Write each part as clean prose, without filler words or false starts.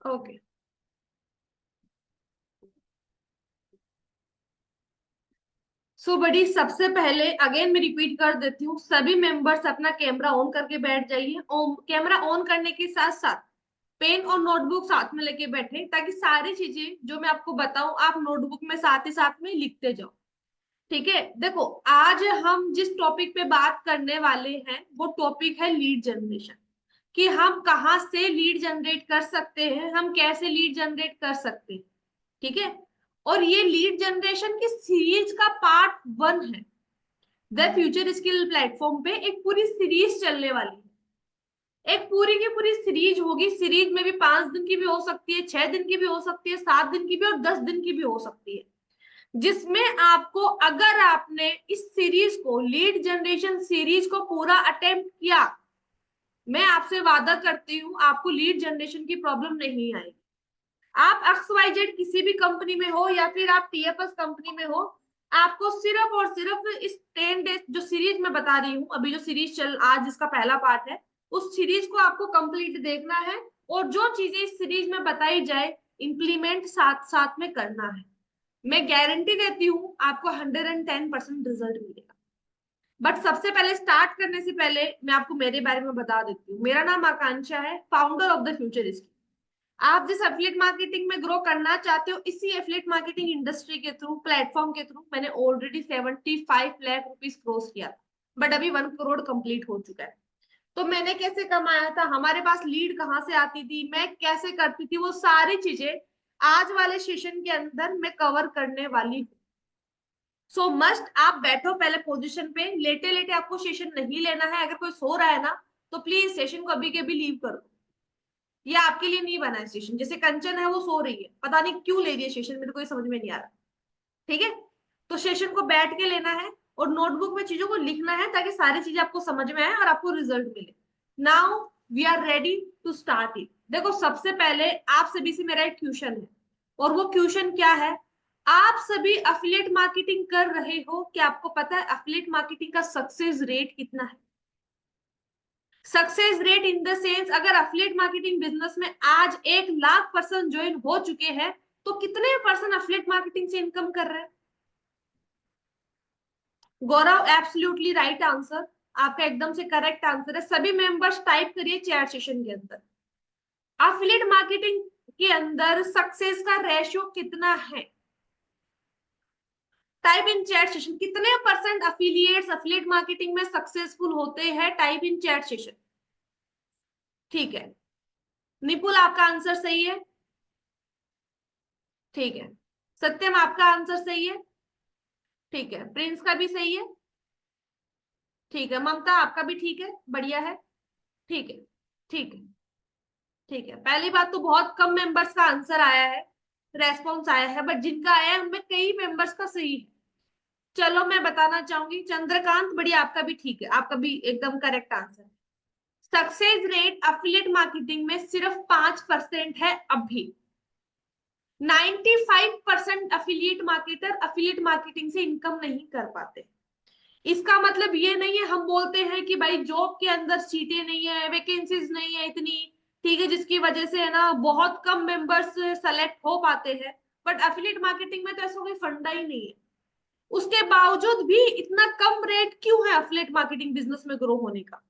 Okay. सो बड़ी, सबसे पहले अगेन मैं रिपीट कर देती हूँ, सभी मेंबर्स अपना कैमरा ऑन करके बैठ जाइए। कैमरा ऑन करने के साथ साथ पेन और नोटबुक साथ में लेके बैठे, ताकि सारी चीजें जो मैं आपको बताऊं आप नोटबुक में साथ ही साथ में लिखते जाओ। ठीक है, देखो, आज हम जिस टॉपिक पे बात करने वाले हैं वो टॉपिक है लीड जनरेशन। कि हम कहाँ से लीड जनरेट कर सकते हैं, हम कैसे लीड जनरेट कर सकते हैं। ठीक है। और ये लीड जनरेशन की सीरीज का पार्ट 1 है। द फ्यूचर स्किल प्लेटफॉर्म पे एक पूरी सीरीज चलने वाली है। एक पूरी की पूरी सीरीज होगी। सीरीज में भी 5 दिन की भी हो सकती है, 6 दिन की भी हो सकती है, 7 दिन की भी और 10 दिन की भी हो सकती है। जिसमें आपको, अगर आपने इस सीरीज को, लीड जनरेशन सीरीज को पूरा अटेम्प्ट किया, मैं आपसे वादा करती हूँ आपको लीड जनरेशन की प्रॉब्लम नहीं आएगी। आप XYZ किसी भी कंपनी में हो या फिर आप TFS कंपनी में हो, आपको सिर्फ और सिर्फ इस 10 डेज जो सीरीज में बता रही हूँ, अभी जो सीरीज चल, आज जिसका पहला पार्ट है, उस सीरीज को आपको कंप्लीट देखना है। और जो चीजें इस सीरीज में बताई जाए, इंप्लीमेंट साथ साथ में करना है। मैं गारंटी देती हूँ आपको 110% रिजल्ट मिलेगा। बट सबसे पहले, स्टार्ट करने से पहले मैं आपको मेरे बारे में बता देती हूँ। मेरा नाम आकांक्षा है, founder of the future skill. आप जिस एफिलिएट मार्केटिंग में ग्रो करना चाहते हो, इसी एफिलिएट मार्केटिंग इंडस्ट्री के थ्रू, प्लेटफॉर्म के थ्रू, मैंने ऑलरेडी 75 लाख रुपीज क्रॉस किया था। बट अभी 1 करोड़ कंप्लीट हो चुका है। तो मैंने कैसे कमाया था, हमारे पास लीड कहाँ से आती थी, मैं कैसे करती थी, वो सारी चीजें आज वाले सेशन के अंदर मैं कवर करने वाली हूँ। सो मस्ट आप बैठो पहले पोजीशन पे, लेटे लेटे आपको सेशन नहीं लेना है। अगर कोई सो रहा है ना, तो प्लीज सेशन को अभी के अभी लीव कर दो। ये आपके लिए नहीं बना है सेशन। जैसे कंचन है, वो सो रही है, पता नहीं क्यों ले रही है सेशन, मेरे को ये समझ में नहीं आ रहा। ठीक है। तो सेशन को बैठ के लेना है और नोटबुक में चीजों को लिखना है, ताकि सारी चीजें आपको समझ में आए और आपको रिजल्ट मिले। Now we are ready to start it. देखो, सबसे पहले आप सभी से मेरा एक क्वेश्चन है, और वो क्वेश्चन क्या है? आप सभी अफिलिएट मार्केटिंग कर रहे हो, क्या आपको पता है अफिलिएट मार्केटिंग का सक्सेस रेट कितना है? Success rate in the sense, अगर अफिलिएट मार्केटिंग बिजनेस में आज 1 लाख पर्सन ज्वाइन हो चुके हैं, तो कितने पर्सन अफिलिएट मार्केटिंग से इनकम कर रहे हैं? गौरव, एब्सोल्युटली राइट आंसर। आपका एकदम से करेक्ट आंसर है। सभी मेंबर्स टाइप करिए चैट सेशन के अंदर, अफिलिएट मार्केटिंग के अंदर सक्सेस का रेशियो कितना है? टाइप इन चैट सेशन, कितने परसेंट अफिलिएट्स अफिलिएट मार्केटिंग में सक्सेसफुल होते हैं? Type in chat session. ठीक है। निपुल, आपका आंसर सही है। ठीक है। सत्यम, आपका आंसर सही है। ठीक है। प्रिंस का भी सही है। ठीक है। ममता, आपका भी ठीक है, बढ़िया है। ठीक है। ठीक है। ठीक है। पहली बात तो बहुत कम मेंबर्स का आंसर आया है, रेस्पॉन्स आया है, बट जिनका आया है उनमें कई मेंबर्स का सही है। चलो मैं बताना चाहूंगी, चंद्रकांत, बढ़िया, आपका भी ठीक है, आपका भी एकदम करेक्ट आंसर है। सक्सेस रेट अफिलिएट मार्केटिंग में सिर्फ 5% है अभी। 95% अफिलिएट मार्केटर अफिलिएट मार्केटिंग से इनकम नहीं कर पाते। इसका मतलब ये नहीं है, हम बोलते हैं कि भाई जॉब के अंदर सीटें नहीं है, वैकेंसीज नहीं है इतनी, ठीक है, जिसकी वजह से है ना बहुत कम मेंबर्स सेलेक्ट हो पाते हैं। बट एफिलिएट मार्केटिंग में तो ऐसा कोई फंडा ही नहीं है। उसके बावजूद भी इतना कम रेट क्यों है एफिलिएट मार्केटिंग बिजनेस में ग्रो होने का?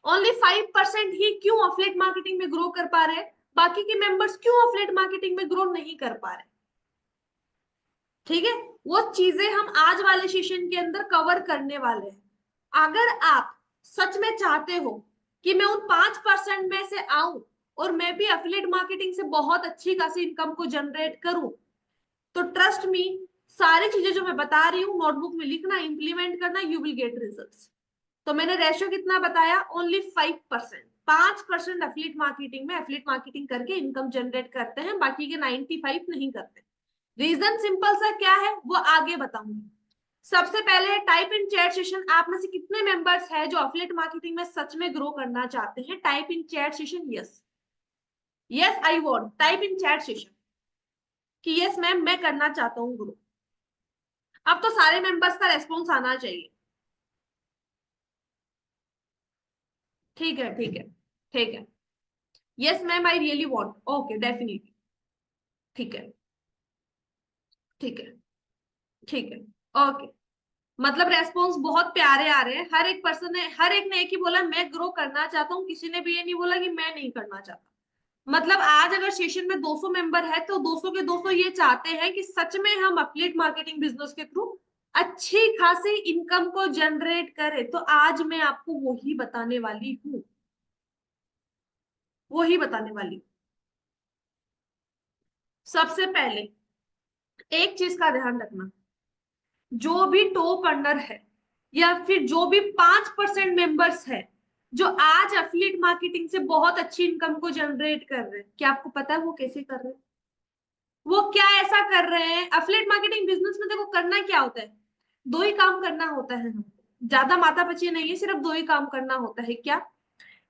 ओनली 5% ही क्यों एफिलिएट मार्केटिंग में ग्रो कर पा रहे हैं? बाकी के मेंबर्स क्यों एफिलिएट मार्केटिंग में ग्रो नहीं कर पा रहे? ठीक है। वो चीजें हम आज वाले सेशन के अंदर कवर करने वाले हैं। अगर आप सच में चाहते हो कि मैं उन 5% में से आऊं और मैं भी एफिलिएट मार्केटिंग से बहुत अच्छी खासी इनकम को जनरेट करूं, तो ट्रस्ट मी, सारी चीजें जो मैं बता रही हूँ नोटबुक में लिखना, इंप्लीमेंट करना, यू विल गेट रिजल्ट्स। तो मैंने रेशियो कितना बताया? ओनली 5%। 5% एफिलिएट मार्केटिंग में एफिलिएट मार्केटिंग करके इनकम जनरेट करते हैं, बाकी के 95 नहीं करते। रीजन सिंपल सा क्या है वो आगे बताऊंगी। सबसे पहले टाइप इन चैट सेशन, आप में से कितने मेंबर्स है जो एफिलिएट मार्केटिंग में सच में ग्रो करना चाहते हैं? Type in chat session yes. Yes I want, type in chat session कि यस मैम, मैं करना चाहता हूँ ग्रो। अब तो सारे मेंबर्स का रेस्पॉन्स आना चाहिए। ठीक है। ठीक है। ठीक है। Yes ma'am I really want, okay definitely, ठीक है, ठीक है, ठीक है, ओके। मतलब रेस्पॉन्स बहुत प्यारे आ रहे हैं, हर एक पर्सन ने, हर एक ने एक ही बोला मैं ग्रो करना चाहता हूँ, किसी ने भी ये नहीं बोला कि मैं नहीं करना चाहता। मतलब आज अगर सेशन में 200 मेंबर है तो 200 के 200 ये चाहते हैं कि सच में हम एफिलिएट मार्केटिंग बिजनेस के थ्रू अच्छी खासी इनकम को जनरेट करें। तो आज मैं आपको वही बताने वाली हूँ, वही बताने वाली हूँ। सबसे पहले एक चीज का ध्यान रखना, जो भी टॉप अर्नर है या फिर जो भी 5% मेंबर्स है जो आज एफिलिएट मार्केटिंग से बहुत अच्छी इनकम को जनरेट कर रहे हैं, क्या आपको पता है वो कैसे कर रहे हैं? वो क्या ऐसा कर रहे हैं? एफिलिएट मार्केटिंग बिजनेस में देखो करना क्या होता है, दो ही काम करना होता है हमको, ज्यादा माथापच्ची नहीं है, सिर्फ दो ही काम करना होता है। क्या?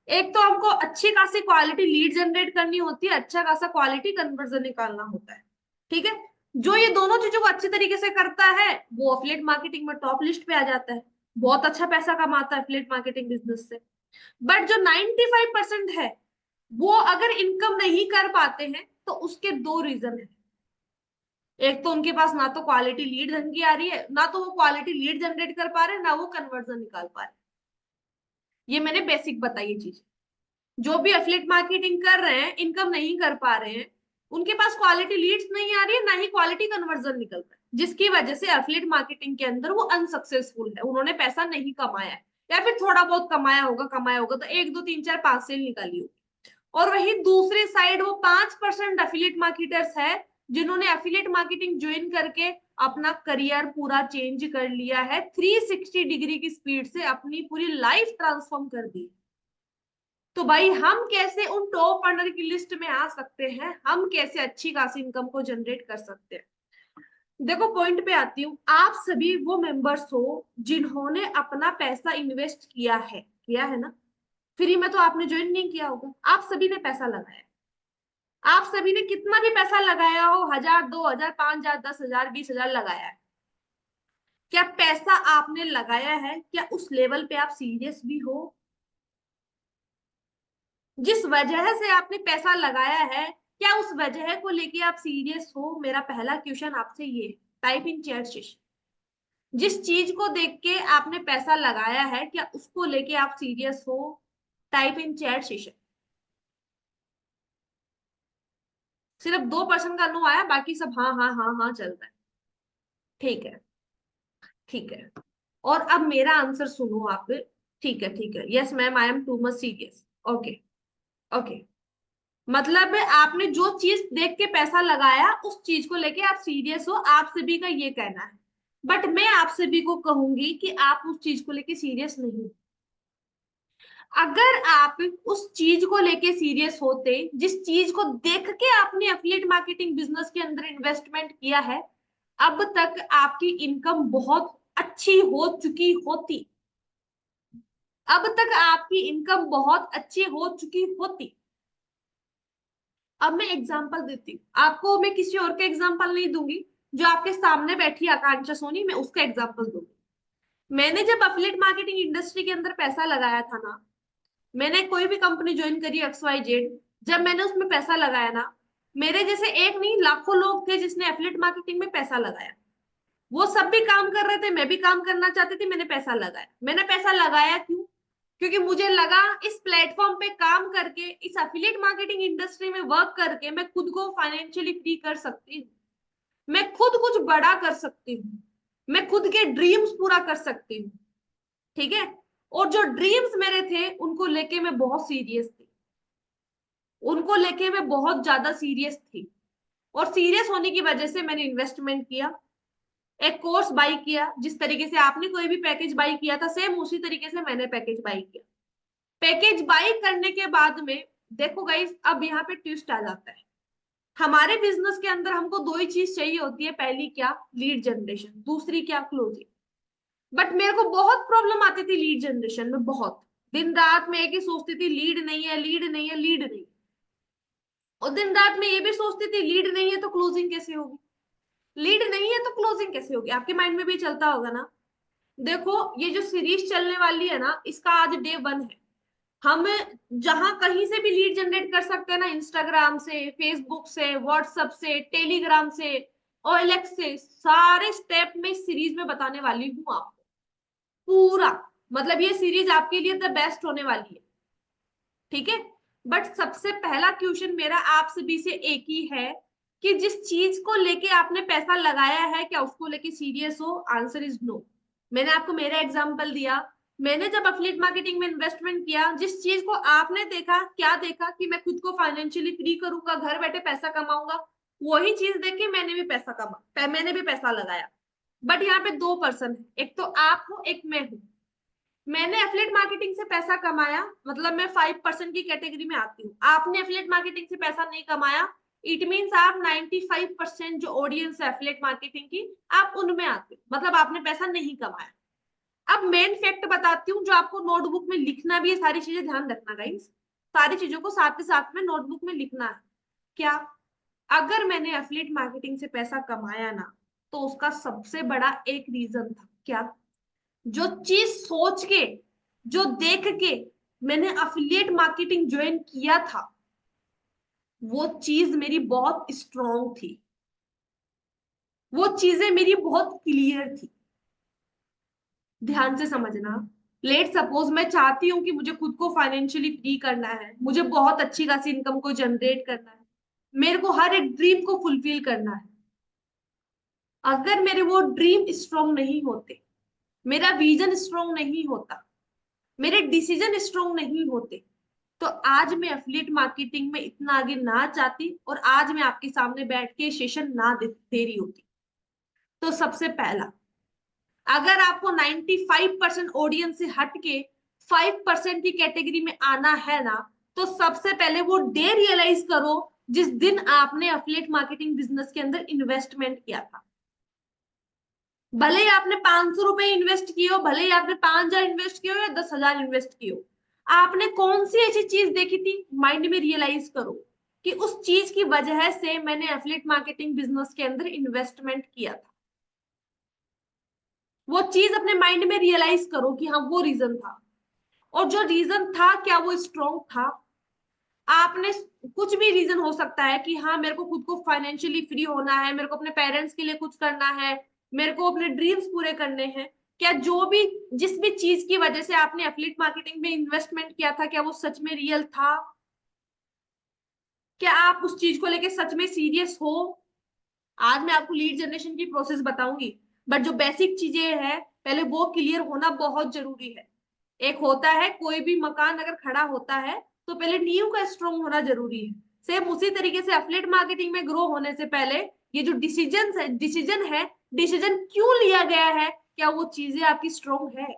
एक तो हमको अच्छी खासी क्वालिटी लीड जनरेट करनी होती है, अच्छा खासा क्वालिटी कन्वर्जन निकालना होता है, ठीक है। जो ये दोनों चीजों को अच्छी तरीके से करता है वो एफिलिएट मार्केटिंग में टॉप लिस्ट पे आ जाता है, बहुत अच्छा पैसा कमाता है एफिलिएट मार्केटिंग बिजनेस से। बट जो 95% है वो अगर इनकम नहीं कर पाते हैं तो उसके दो रीजन है। एक तो उनके पास ना तो क्वालिटी लीड ढंग की आ रही है, ना तो वो क्वालिटी लीड जनरेट कर पा रहे हैं, ना वो कन्वर्जन निकाल पा रहे हैं। ये मैंने बेसिक बताई ये चीज। जो भी एफिलिएट मार्केटिंग कर रहे हैं इनकम नहीं कर पा रहे हैं, उनके पास क्वालिटी लीड्स नहीं आ रही है, ना ही क्वालिटी कन्वर्जन निकल रहा है, जिसकी वजह से एफिलिएट मार्केटिंग के अंदर वो अनसक्सेसफुल है, उन्होंने पैसा नहीं कमाया है, या फिर थोड़ा बहुत कमाया होगा तो एक दो तीन चार पांच सेल निकाली होगी। और वही दूसरी साइड वो 5% एफिलिएट मार्केटर्स है जिन्होंने एफिलिएट मार्केटिंग ज्वाइन करके अपना करियर पूरा चेंज कर लिया है, 360 डिग्री की स्पीड से अपनी पूरी लाइफ ट्रांसफॉर्म कर दी। तो भाई हम कैसे उन टॉप अर्नर की लिस्ट में आ सकते हैं, हम कैसे अच्छी खासी इनकम को जनरेट कर सकते हैं? देखो पॉइंट पे आती हूँ, आप सभी वो मेंबर्स हो जिन्होंने अपना पैसा इन्वेस्ट किया है ना, फ्री में तो आपने ज्वाइन नहीं किया होगा, आप सभी ने पैसा लगाया। आप सभी ने कितना भी पैसा लगाया हो, 1000 2000 5000 10,000 20,000 लगाया है, क्या पैसा आपने लगाया है, क्या उस लेवल पे आप सीरियस भी हो? जिस वजह से आपने पैसा लगाया है, क्या उस वजह को लेके आप सीरियस हो? मेरा पहला क्वेश्चन आपसे ये, टाइप इन चैट सेशन, जिस चीज को देख के आपने पैसा लगाया है क्या उसको लेके आप सीरियस हो? Type in chat session. सिर्फ 2% का नो आया, बाकी सब हाँ हाँ हाँ हाँ चल रहा है। ठीक है, ठीक है। और अब मेरा आंसर सुनो आप। ठीक है, ठीक है, yes ma'am I am too much serious. Okay, okay. मतलब आपने जो चीज देख के पैसा लगाया उस चीज को लेके आप सीरियस हो, आप सभी का ये कहना है। बट मैं आप सभी को कहूंगी कि आप उस चीज को लेके सीरियस नहीं हो। अगर आप उस चीज को लेके सीरियस होते जिस चीज को देख के आपने एफिलिएट मार्केटिंग बिजनेस के अंदर इन्वेस्टमेंट किया है, अब तक आपकी इनकम बहुत अच्छी हो चुकी होती, अब तक आपकी इनकम बहुत अच्छी हो चुकी होती। अब मैं एग्जांपल देती हूँ आपको, मैं किसी और का एग्जांपल नहीं दूंगी, जो आपके सामने बैठी आकांक्षा सोनी, मैं उसका एग्जांपल दूंगी। मैंने जब एफिलिएट मार्केटिंग इंडस्ट्री के अंदर पैसा लगाया था ना, मैंने कोई भी कंपनी ज्वाइन करी XYZ, जब मैंने उसमें पैसा लगाया ना, मेरे जैसे एक नहीं लाखों लोग थे जिसने एफिलिएट मार्केटिंग में पैसा लगाया। वो सब भी काम कर रहे थे, मैं भी काम करना चाहती थी, मैंने पैसा लगाया। मैंने पैसा लगाया क्यों? क्योंकि मुझे लगा इस प्लेटफॉर्म पे काम करके, इस एफिलिएट मार्केटिंग इंडस्ट्री में वर्क करके मैं खुद को फाइनेंशियली फ्री कर सकती हूँ, मैं खुद कुछ बड़ा कर सकती हूँ, मैं खुद के ड्रीम्स पूरा कर सकती हूँ, ठीक है। और जो ड्रीम्स मेरे थे उनको लेके मैं बहुत सीरियस थी, उनको लेके मैं बहुत ज्यादा सीरियस थी। और सीरियस होने की वजह से मैंने इन्वेस्टमेंट किया, एक कोर्स बाई किया, जिस तरीके से आपने कोई भी पैकेज बाई किया था सेम उसी तरीके से मैंने पैकेज बाई किया। पैकेज बाई करने के बाद में देखो गाइस, अब यहाँ पे ट्विस्ट आ जाता है। हमारे बिजनेस के अंदर हमको दो ही चीज चाहिए होती है, पहली क्या, लीड जनरेशन, दूसरी क्या, क्लोजिंग। बट मेरे को बहुत प्रॉब्लम आती थी लीड जनरेशन में, बहुत, दिन रात में एक ही सोचती थी लीड नहीं है, लीड नहीं है, लीड नहीं। और दिन रात में ये भी सोचती थी लीड नहीं है तो क्लोजिंग कैसे होगी, लीड नहीं है तो क्लोजिंग कैसे होगी, आपके माइंड में भी चलता होगा ना। देखो ये जो सीरीज चलने वाली है ना, इसका आज डे 1 है। हम जहां कहीं से भी लीड जनरेट कर सकते हैं ना, इंस्टाग्राम से, फेसबुक से, व्हाट्सएप से, टेलीग्राम से, OLX से, सारे स्टेप में सीरीज में बताने वाली हूँ आपको पूरा। मतलब ये सीरीज आपके लिए द बेस्ट होने वाली है, ठीक है। बट सबसे पहला क्वेश्चन मेरा आप सभी से एक ही है कि जिस चीज को लेके आपने पैसा लगाया है, क्या उसको लेके सीरियस हो? Answer is no. मैंने आपको मेरा एग्जांपल दिया। मैंने जब अफिलिएट मार्केटिंग में इन्वेस्टमेंट किया, जिस चीज को आपने देखा, क्या देखा कि मैं खुद को फाइनेंशियली फ्री करूंगा, घर बैठे पैसा कमाऊंगा, वही चीज देख के मैंने भी पैसा मैंने भी पैसा लगाया। बट यहाँ पे दो पर्सन है, एक तो आप हो, एक मैं हूं। मैंने एफिलिएट मार्केटिंग से पैसा कमाया, मतलब मैं 5% की कैटेगरी में आती हूँ। आपने एफिलिएट मार्केटिंग से पैसा नहीं कमाया, इट मीन्स आप 95% जो ऑडियंस है एफिलिएट मार्केटिंग की, आप उनमें आते हो, मतलब आपने पैसा नहीं कमाया। अब मेन फैक्ट बताती हूँ जो आपको नोटबुक में लिखना भी है, सारी चीजें ध्यान रखना गाइस, सारी चीजों को साथ के साथ में नोटबुक में लिखना है। क्या? अगर मैंने एफिलिएट मार्केटिंग से पैसा कमाया ना, तो उसका सबसे बड़ा एक रीजन था। क्या? जो चीज सोच के, जो देख के मैंने अफिलिएट मार्केटिंग ज्वाइन किया था, वो चीज मेरी बहुत स्ट्रांग थी, वो चीजें मेरी बहुत क्लियर थी। ध्यान से समझना। लेट सपोज मैं चाहती हूँ कि मुझे खुद को फाइनेंशियली फ्री करना है, मुझे बहुत अच्छी खासी इनकम को जनरेट करना है, मेरे को हर एक ड्रीम को फुलफिल करना है। अगर मेरे वो ड्रीम स्ट्रांग नहीं होते, मेरा विजन स्ट्रांग नहीं होता, मेरे डिसीजन स्ट्रांग नहीं होते, तो आज मैं एफिलिएट मार्केटिंग में इतना आगे ना जाती, और आज मैं आपके सामने बैठ के सेशन ना दे रही होती। तो सबसे पहला, अगर आपको 95% ऑडियंस से हट के 5% की कैटेगरी में आना है ना, तो सबसे पहले वो डे रियलाइज करो जिस दिन आपने एफिलिएट मार्केटिंग बिजनेस के अंदर इन्वेस्टमेंट किया था। भले ही आपने 500 रुपए इन्वेस्ट किए हो, भले ही आपने 5,000 इन्वेस्ट किए हो या 10,000 इन्वेस्ट किए हो, आपने कौन सी ऐसी चीज देखी थी, माइंड में रियलाइज करो कि उस चीज की वजह से मैंने एफिलिएट मार्केटिंग बिजनेस के अंदर इन्वेस्टमेंट किया था। वो चीज अपने माइंड में रियलाइज करो कि हाँ वो रीजन था। और जो रीजन था, क्या वो स्ट्रॉन्ग था? आपने, कुछ भी रीजन हो सकता है कि हाँ मेरे को खुद को फाइनेंशियली फ्री होना है, मेरे को अपने पेरेंट्स के लिए कुछ करना है, मेरे को अपने ड्रीम्स पूरे करने हैं। क्या जो भी, जिस भी चीज की वजह से आपने एफिलिएट मार्केटिंग में इन्वेस्टमेंट किया था, क्या वो सच में रियल था? क्या आप उस चीज को लेके सच में सीरियस हो? आज मैं आपको लीड जनरेशन की प्रोसेस बताऊंगी, बट जो बेसिक चीजें हैं पहले वो क्लियर होना बहुत जरूरी है। एक होता है, कोई भी मकान अगर खड़ा होता है तो पहले नींव का स्ट्रॉन्ग होना जरूरी है। सेम उसी तरीके से एफिलिएट मार्केटिंग में ग्रो होने से पहले ये जो डिसीजन है, डिसीजन क्यों लिया गया है, क्या वो चीजें आपकी स्ट्रॉन्ग है?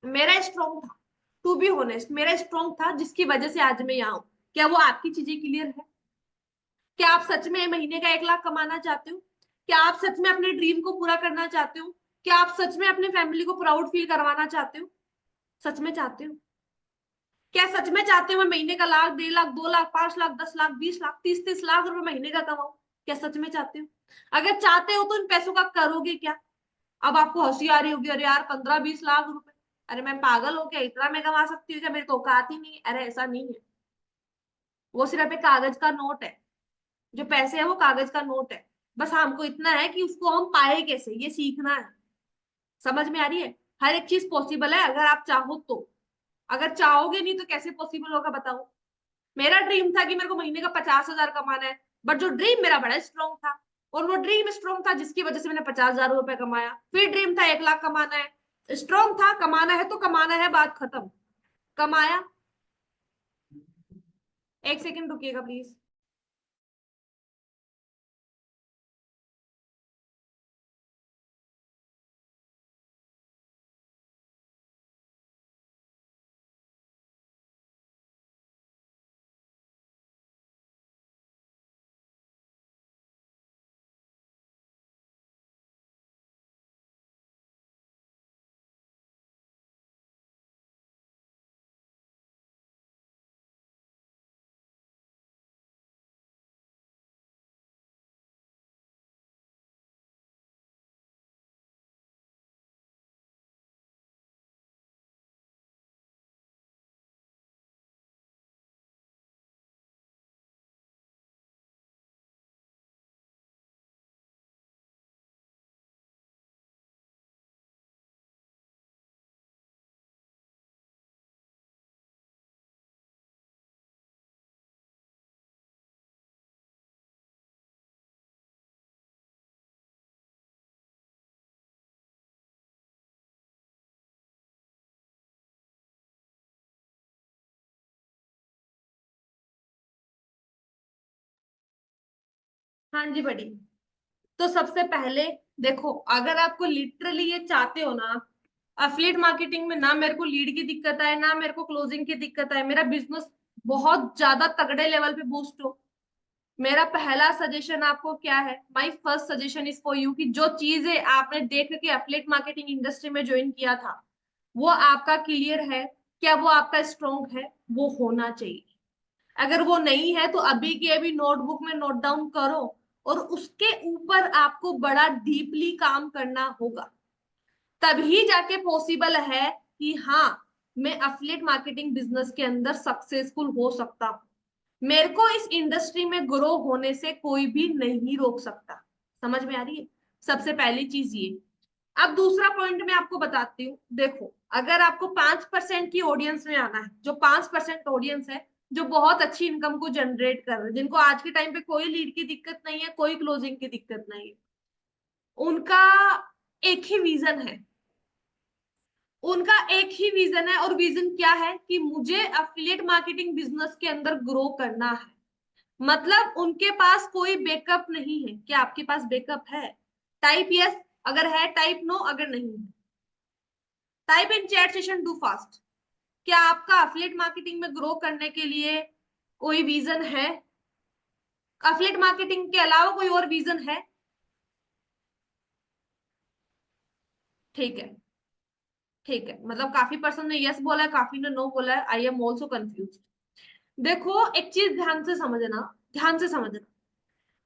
मेरा स्ट्रॉन्ग था, टू बी ऑनेस्ट मेरा स्ट्रॉन्ग था, जिसकी वजह से आज मैं यहाँ हूँ। क्या वो आपकी चीजें क्लियर है? क्या आप सच में महीने का 1 लाख कमाना चाहते हो? क्या आप सच में अपने ड्रीम को पूरा करना चाहते हो? क्या आप सच में अपनी फैमिली को प्राउड फील करवाना चाहते हो? सच में चाहते हो? क्या सच में चाहते हो मैं महीने का 1 लाख, 1.5 लाख, 2 लाख, 5 लाख, 10 लाख, 20 लाख, 30-30 लाख रुपए महीने का कमाऊं? क्या सच में चाहते हो? अगर चाहते हो तो इन पैसों का करोगे क्या? अब आपको हंसी आ रही होगी, अरे यार 15-20 लाख रुपए, अरे मैं पागल हो क्या, इतना मैं कमा सकती हूँ क्या, मेरी तो औकात ही नहीं है। अरे ऐसा नहीं है, वो सिर्फ एक कागज का नोट है। जो पैसे है वो कागज का नोट है। बस हमको इतना है कि उसको हम पाए कैसे, ये सीखना है। समझ में आ रही है? हर एक चीज पॉसिबल है अगर आप चाहो तो। अगर चाहोगे नहीं तो कैसे पॉसिबल होगा बताओ? मेरा ड्रीम था कि मेरे को महीने का 50,000 कमाना है, बट जो ड्रीम मेरा बड़ा स्ट्रॉन्ग था, और वो ड्रीम स्ट्रॉन्ग था जिसकी वजह से मैंने 50,000 रुपए कमाया। फिर ड्रीम था 1 लाख कमाना है, स्ट्रॉन्ग था, कमाना है तो कमाना है, बात खत्म। कमाया। एक सेकंड रुकिएगा प्लीज। हाँ जी बड़ी। तो सबसे पहले देखो, अगर आपको लिटरली ये चाहते हो ना, अफिलिएट मार्केटिंग में ना मेरे को लीड की दिक्कत आए ना मेरे को क्लोजिंग की दिक्कत आए, मेरा बिजनेस बहुत ज्यादा तगड़े लेवल पे बूस्ट हो, मेरा पहला सजेशन आपको क्या है, my first suggestion is for you, कि जो चीजें आपने देख के अफिलिएट मार्केटिंग इंडस्ट्री में ज्वाइन किया था वो आपका क्लियर है, क्या वो आपका स्ट्रॉन्ग है, वो होना चाहिए। अगर वो नहीं है तो अभी के अभी नोटबुक में नोट डाउन करो, और उसके ऊपर आपको बड़ा डीपली काम करना होगा, तभी जाके पॉसिबल है कि हाँ मैं अफिलिएट मार्केटिंग बिजनेस के अंदर सक्सेसफुल हो सकता हूँ, मेरे को इस इंडस्ट्री में ग्रो होने से कोई भी नहीं रोक सकता। समझ में आ रही है? सबसे पहली चीज ये। अब दूसरा पॉइंट मैं आपको बताती हूँ, देखो अगर आपको 5% की ऑडियंस में आना है, जो 5% ऑडियंस है जो बहुत अच्छी इनकम को जनरेट कर रहे हैं, जिनको आज के टाइम पे कोई लीड की दिक्कत नहीं है, कोई क्लोजिंग की दिक्कत नहीं है, उनका एक ही विजन है, उनका एक ही विजन है, और विजन क्या है कि मुझे अफिलिएट मार्केटिंग बिजनेस के अंदर ग्रो करना है। मतलब उनके पास कोई बैकअप नहीं है। क्या आपके पास बैकअप है? टाइप यस अगर है, टाइप नो अगर नहीं है। Type in chat session do fast. क्या आपका अफिलिएट मार्केटिंग में ग्रो करने के लिए कोई विजन है? अफिलिएट मार्केटिंग के अलावा कोई और विजन है? ठीक है, ठीक है, मतलब काफी पर्सन ने यस बोला है, काफी ने नो बोला है, आई एम ऑल्सो कंफ्यूज। देखो एक चीज ध्यान से समझना, ध्यान से समझना,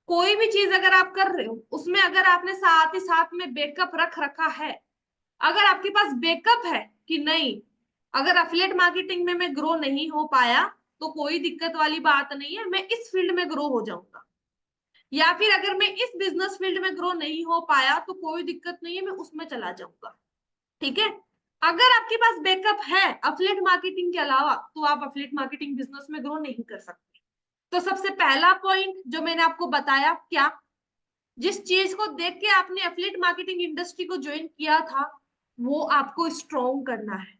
कोई भी चीज अगर आप कर रहे हो उसमें अगर आपने साथ ही साथ में बैकअप रख रखा है, अगर आपके पास बैकअप है कि नहीं, अगर अफिलिएट मार्केटिंग में मैं ग्रो नहीं हो पाया तो कोई दिक्कत वाली बात नहीं है, मैं इस फील्ड में ग्रो हो जाऊंगा, या फिर अगर मैं इस बिजनेस फील्ड में ग्रो नहीं हो पाया तो कोई दिक्कत नहीं है, मैं उसमें चला जाऊंगा। ठीक है? अगर आपके पास बैकअप है अफिलिएट मार्केटिंग के अलावा तो आप अफिलिएट मार्केटिंग बिजनेस में ग्रो नहीं कर सकते। तो सबसे पहला पॉइंट जो मैंने आपको बताया, क्या जिस चीज को देख के आपने एफिलिएट मार्केटिंग इंडस्ट्री को ज्वाइन किया था वो आपको स्ट्रॉन्ग करना है,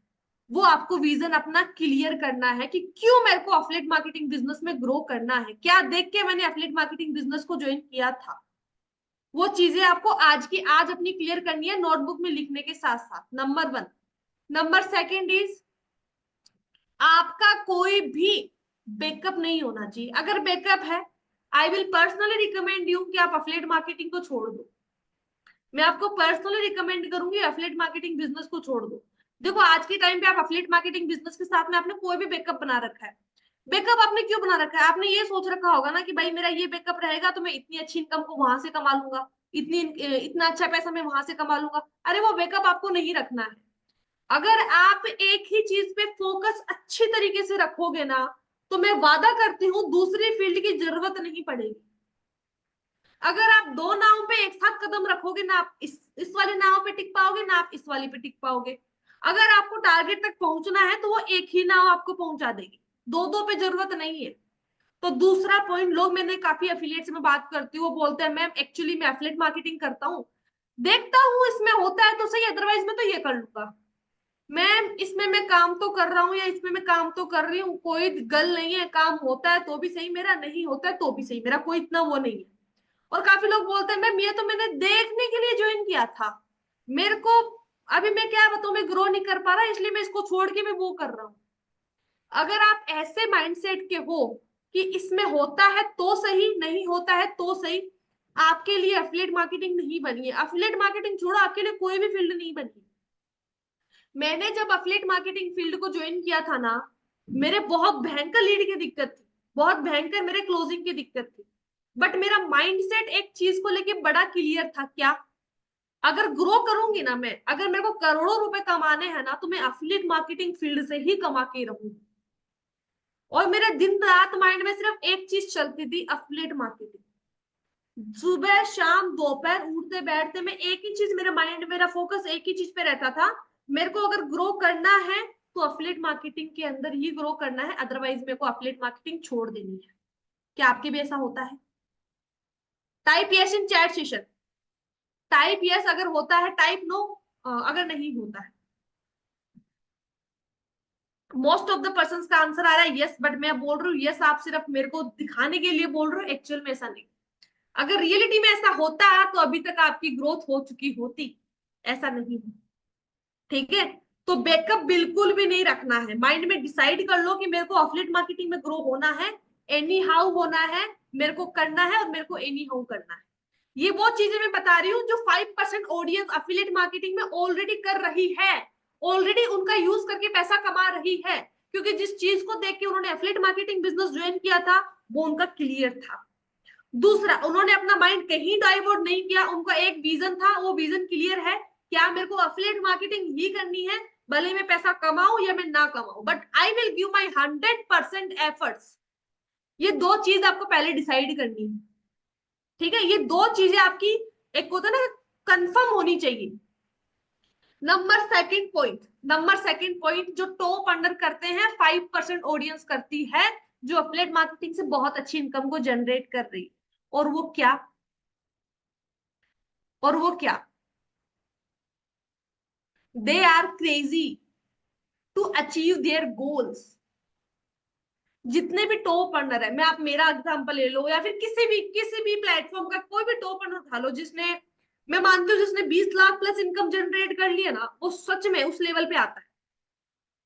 वो आपको विजन अपना क्लियर करना है कि क्यों मेरे को एफिलिएट मार्केटिंग बिजनेस में ग्रो करना है, क्या देख के मैंने एफिलिएट मार्केटिंग बिजनेस को ज्वाइन किया था। वो चीजें आपको आज की आज अपनी क्लियर करनी है नोटबुक में लिखने के साथ साथ, number one. Number second is, आपका कोई भी बैकअप नहीं होना चाहिए। अगर बैकअप है, I will personally recommend you कि आप एफिलिएट मार्केटिंग को छोड़ दो। मैं आपको पर्सनली रिकमेंड करूंगी एफिलिएट मार्केटिंग बिजनेस को छोड़ दो। देखो आज के टाइम पे आप एफिलिएट मार्केटिंग बिजनेस के साथ में आपने कोई भी बैकअप बना रखा है। बैकअप आपने क्यों बना रखा है? आपने ये सोच रखा होगा ना कि भाई मेरा ये बैकअप रहेगा तो मैं इतनी अच्छी इनकम को वहां से कमा लूंगा, इतनी इतना अच्छा पैसा मैं वहां से कमा लूंगा। अरे वो बैकअप आपको नहीं रखना है। अगर आप एक ही चीज पे फोकस अच्छी तरीके से रखोगे ना, तो मैं वादा करती हूँ दूसरी फील्ड की जरूरत नहीं पड़ेगी। अगर आप दो नाव पे एक साथ कदम रखोगे ना, आप इस वाली नाव पे टिक पाओगे ना आप इस वाली पे टिक पाओगे। अगर आपको टारगेट तक पहुंचना है तो वो एक ही नाव आपको पहुंचा देगी, दो दो पे जरूरत नहीं है। तो दूसरा पॉइंट, लोग, मैंने काफी एफिलिएट से मैं बात करती हूँ, वो बोलते हैं मैम एक्चुअली मैं एफिलिएट मार्केटिंग करता हूँ, देखता हूँ इसमें होता है तो सही, अदरवाइज मैं तो ये कर लूंगा। मैम इसमें मैं काम तो कर रहा हूँ या इसमें मैं काम तो कर रही हूँ, कोई गल नहीं है, काम होता है तो भी सही मेरा, नहीं होता है तो भी सही मेरा, कोई इतना वो नहीं है। और काफी लोग बोलते हैं मैम ये तो मैंने देखने के लिए ज्वाइन किया था, मेरे को अभी मैं क्या बताऊं, मैं ग्रो नहीं कर पा रहा इसलिए मैं इसको छोड़ के मैं वो कर रहा हूँ। अगर आप ऐसे माइंडसेट के हो कि इसमें होता है तो सही, नहीं होता है तो सही, आपके लिए एफिलिएट मार्केटिंग नहीं बनी है। एफिलिएट मार्केटिंग छोड़ो, आपके लिए कोई भी फील्ड नहीं बनी। मैंने जब एफिलिएट मार्केटिंग फील्ड को ज्वाइन किया था ना, मेरे बहुत भयंकर लीड की दिक्कत थी, बहुत भयंकर मेरे क्लोजिंग की दिक्कत थी, बट मेरा माइंडसेट एक चीज को लेके बड़ा क्लियर था, क्या अगर ग्रो करूंगी ना मैं, अगर मेरे को करोड़ों रुपए कमाने हैं ना तो मैं एफिलिएट मार्केटिंग फील्ड से ही कमा के रहूंगी। और मेरे दिन रात माइंड में सिर्फ एक चीज चलती थी, एफिलिएट मार्केटिंग। सुबह शाम दोपहर उठते बैठते मैं एक ही चीज, मेरा माइंड मेरा फोकस एक ही चीज पे रहता था, मेरे को अगर ग्रो करना है तो एफिलिएट मार्केटिंग के अंदर ही ग्रो करना है, अदरवाइज मेरे को एफिलिएट मार्केटिंग छोड़ देनी है। क्या आपके भी ऐसा होता है? Type yes in chat session, type yes अगर होता है, टाइप नो अगर नहीं होता है। मोस्ट ऑफ द पर्सन का आंसर आ रहा है यस, बट मैं बोल रही हूँ यस आप सिर्फ मेरे को दिखाने के लिए बोल रहे हो, एक्चुअल में ऐसा नहीं। अगर रियलिटी में ऐसा होता तो अभी तक आपकी ग्रोथ हो चुकी होती, ऐसा नहीं है। ठीक है, तो बैकअप बिल्कुल भी नहीं रखना है। माइंड में डिसाइड कर लो कि मेरे को अफिलिएट मार्केटिंग में ग्रो होना है, एनी हाउ होना है, मेरे को करना है और मेरे को एनी हाउ करना है। ये वो चीजें मैं बता रही हूँ जो 5% ऑडियंस अफिलिएट मार्केटिंग में ऑलरेडी कर रही है, ऑलरेडी उनका यूज करके पैसा कमा रही है, क्योंकि जिस चीज को देख के उन्होंने अफिलिएट मार्केटिंग बिजनेस ज्वाइन किया था वो उनका क्लियर था। दूसरा, उन्होंने अपना माइंड कहीं डाइवर्ट नहीं किया, उनका एक विजन था, वो विजन क्लियर है, क्या मेरे को अफिलिएट मार्केटिंग ही करनी है, भले मैं पैसा कमाऊं या मैं ना कमाऊं, but I will give my 100% efforts. ये दो चीज आपको पहले डिसाइड करनी है। ठीक है, ये दो चीजें आपकी, एक होता है ना, कंफर्म होनी चाहिए। नंबर सेकंड पॉइंट जो टॉप अंडर करते हैं, 5% ऑडियंस करती है जो अफिलिएट मार्केटिंग से बहुत अच्छी इनकम को जनरेट कर रही, और वो क्या, और वो क्या, they are crazy to achieve their goals. जितने भी टॉप अर्नर है, मैं आप मेरा एग्जांपल ले लो या फिर किसी भी प्लेटफॉर्म का कोई भी टॉप अर्नर उठा लो, जिसने, मैं मानती हूँ जिसने 20 लाख प्लस इनकम जनरेट कर लिया ना, वो सच में उस लेवल पे आता है।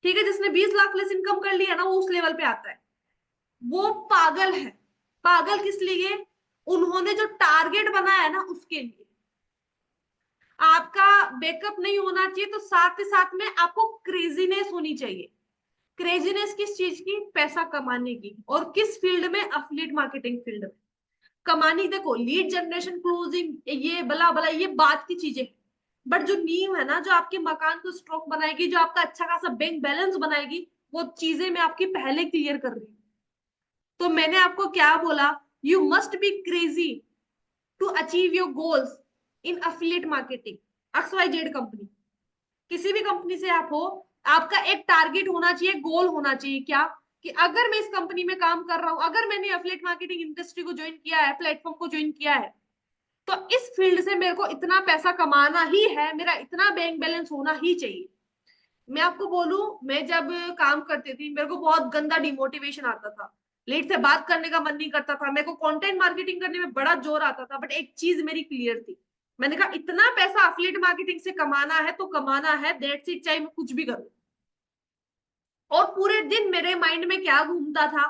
ठीक है, जिसने 20 लाख प्लस इनकम कर लिया ना, वो उस लेवल पे आता है। वो पागल है। पागल किस लिए? उन्होंने जो टारगेट बनाया है ना, उसके लिए। आपका बैकअप नहीं होना चाहिए, तो साथ ही साथ में आपको क्रेजीनेस होनी चाहिए। क्रेजीनेस किस चीज की? पैसा कमाने की। और किस फील्ड में? अफिलिएट मार्केटिंग फील्ड में कमानी। देखो, लीड जनरेशन, क्लोजिंग, ये बला बला, ये बात की चीजें, बट जो नींव है ना, जो आपके मकान को स्ट्रॉन्ग बनाएगी, जो आपका अच्छा खासा बैंक बैलेंस बनाएगी, वो चीजें मैं आपकी पहले क्लियर कर रही हूँ। तो मैंने आपको क्या बोला? You must be crazy to achieve your goals in affiliate marketing. XYZ company, किसी भी कंपनी से आप हो, आपका एक टारगेट होना चाहिए, गोल होना चाहिए। क्या? कि अगर मैं इस कंपनी में काम कर रहा हूं, अगर मैंने एफिलिएट मार्केटिंग इंडस्ट्री को ज्वाइन किया है, प्लेटफॉर्म को ज्वाइन किया है, तो इस फील्ड से मेरे को इतना पैसा कमाना ही है, मेरा इतना बैंक बैलेंस होना ही चाहिए। मैं आपको बोलूं, मैं जब काम करती थी, मेरे को बहुत गंदा डिमोटिवेशन आता था, लीड से बात करने का मन नहीं करता था, मेरे को कंटेंट मार्केटिंग करने में बड़ा जोर आता था, बट एक चीज मेरी क्लियर थी, मैंने कहा इतना पैसा अफिलिएट मार्केटिंग से कमाना है तो कमाना है, दैट्स इट, चाहे मैं कुछ भी करूं। और पूरे दिन मेरे माइंड में क्या घूमता था?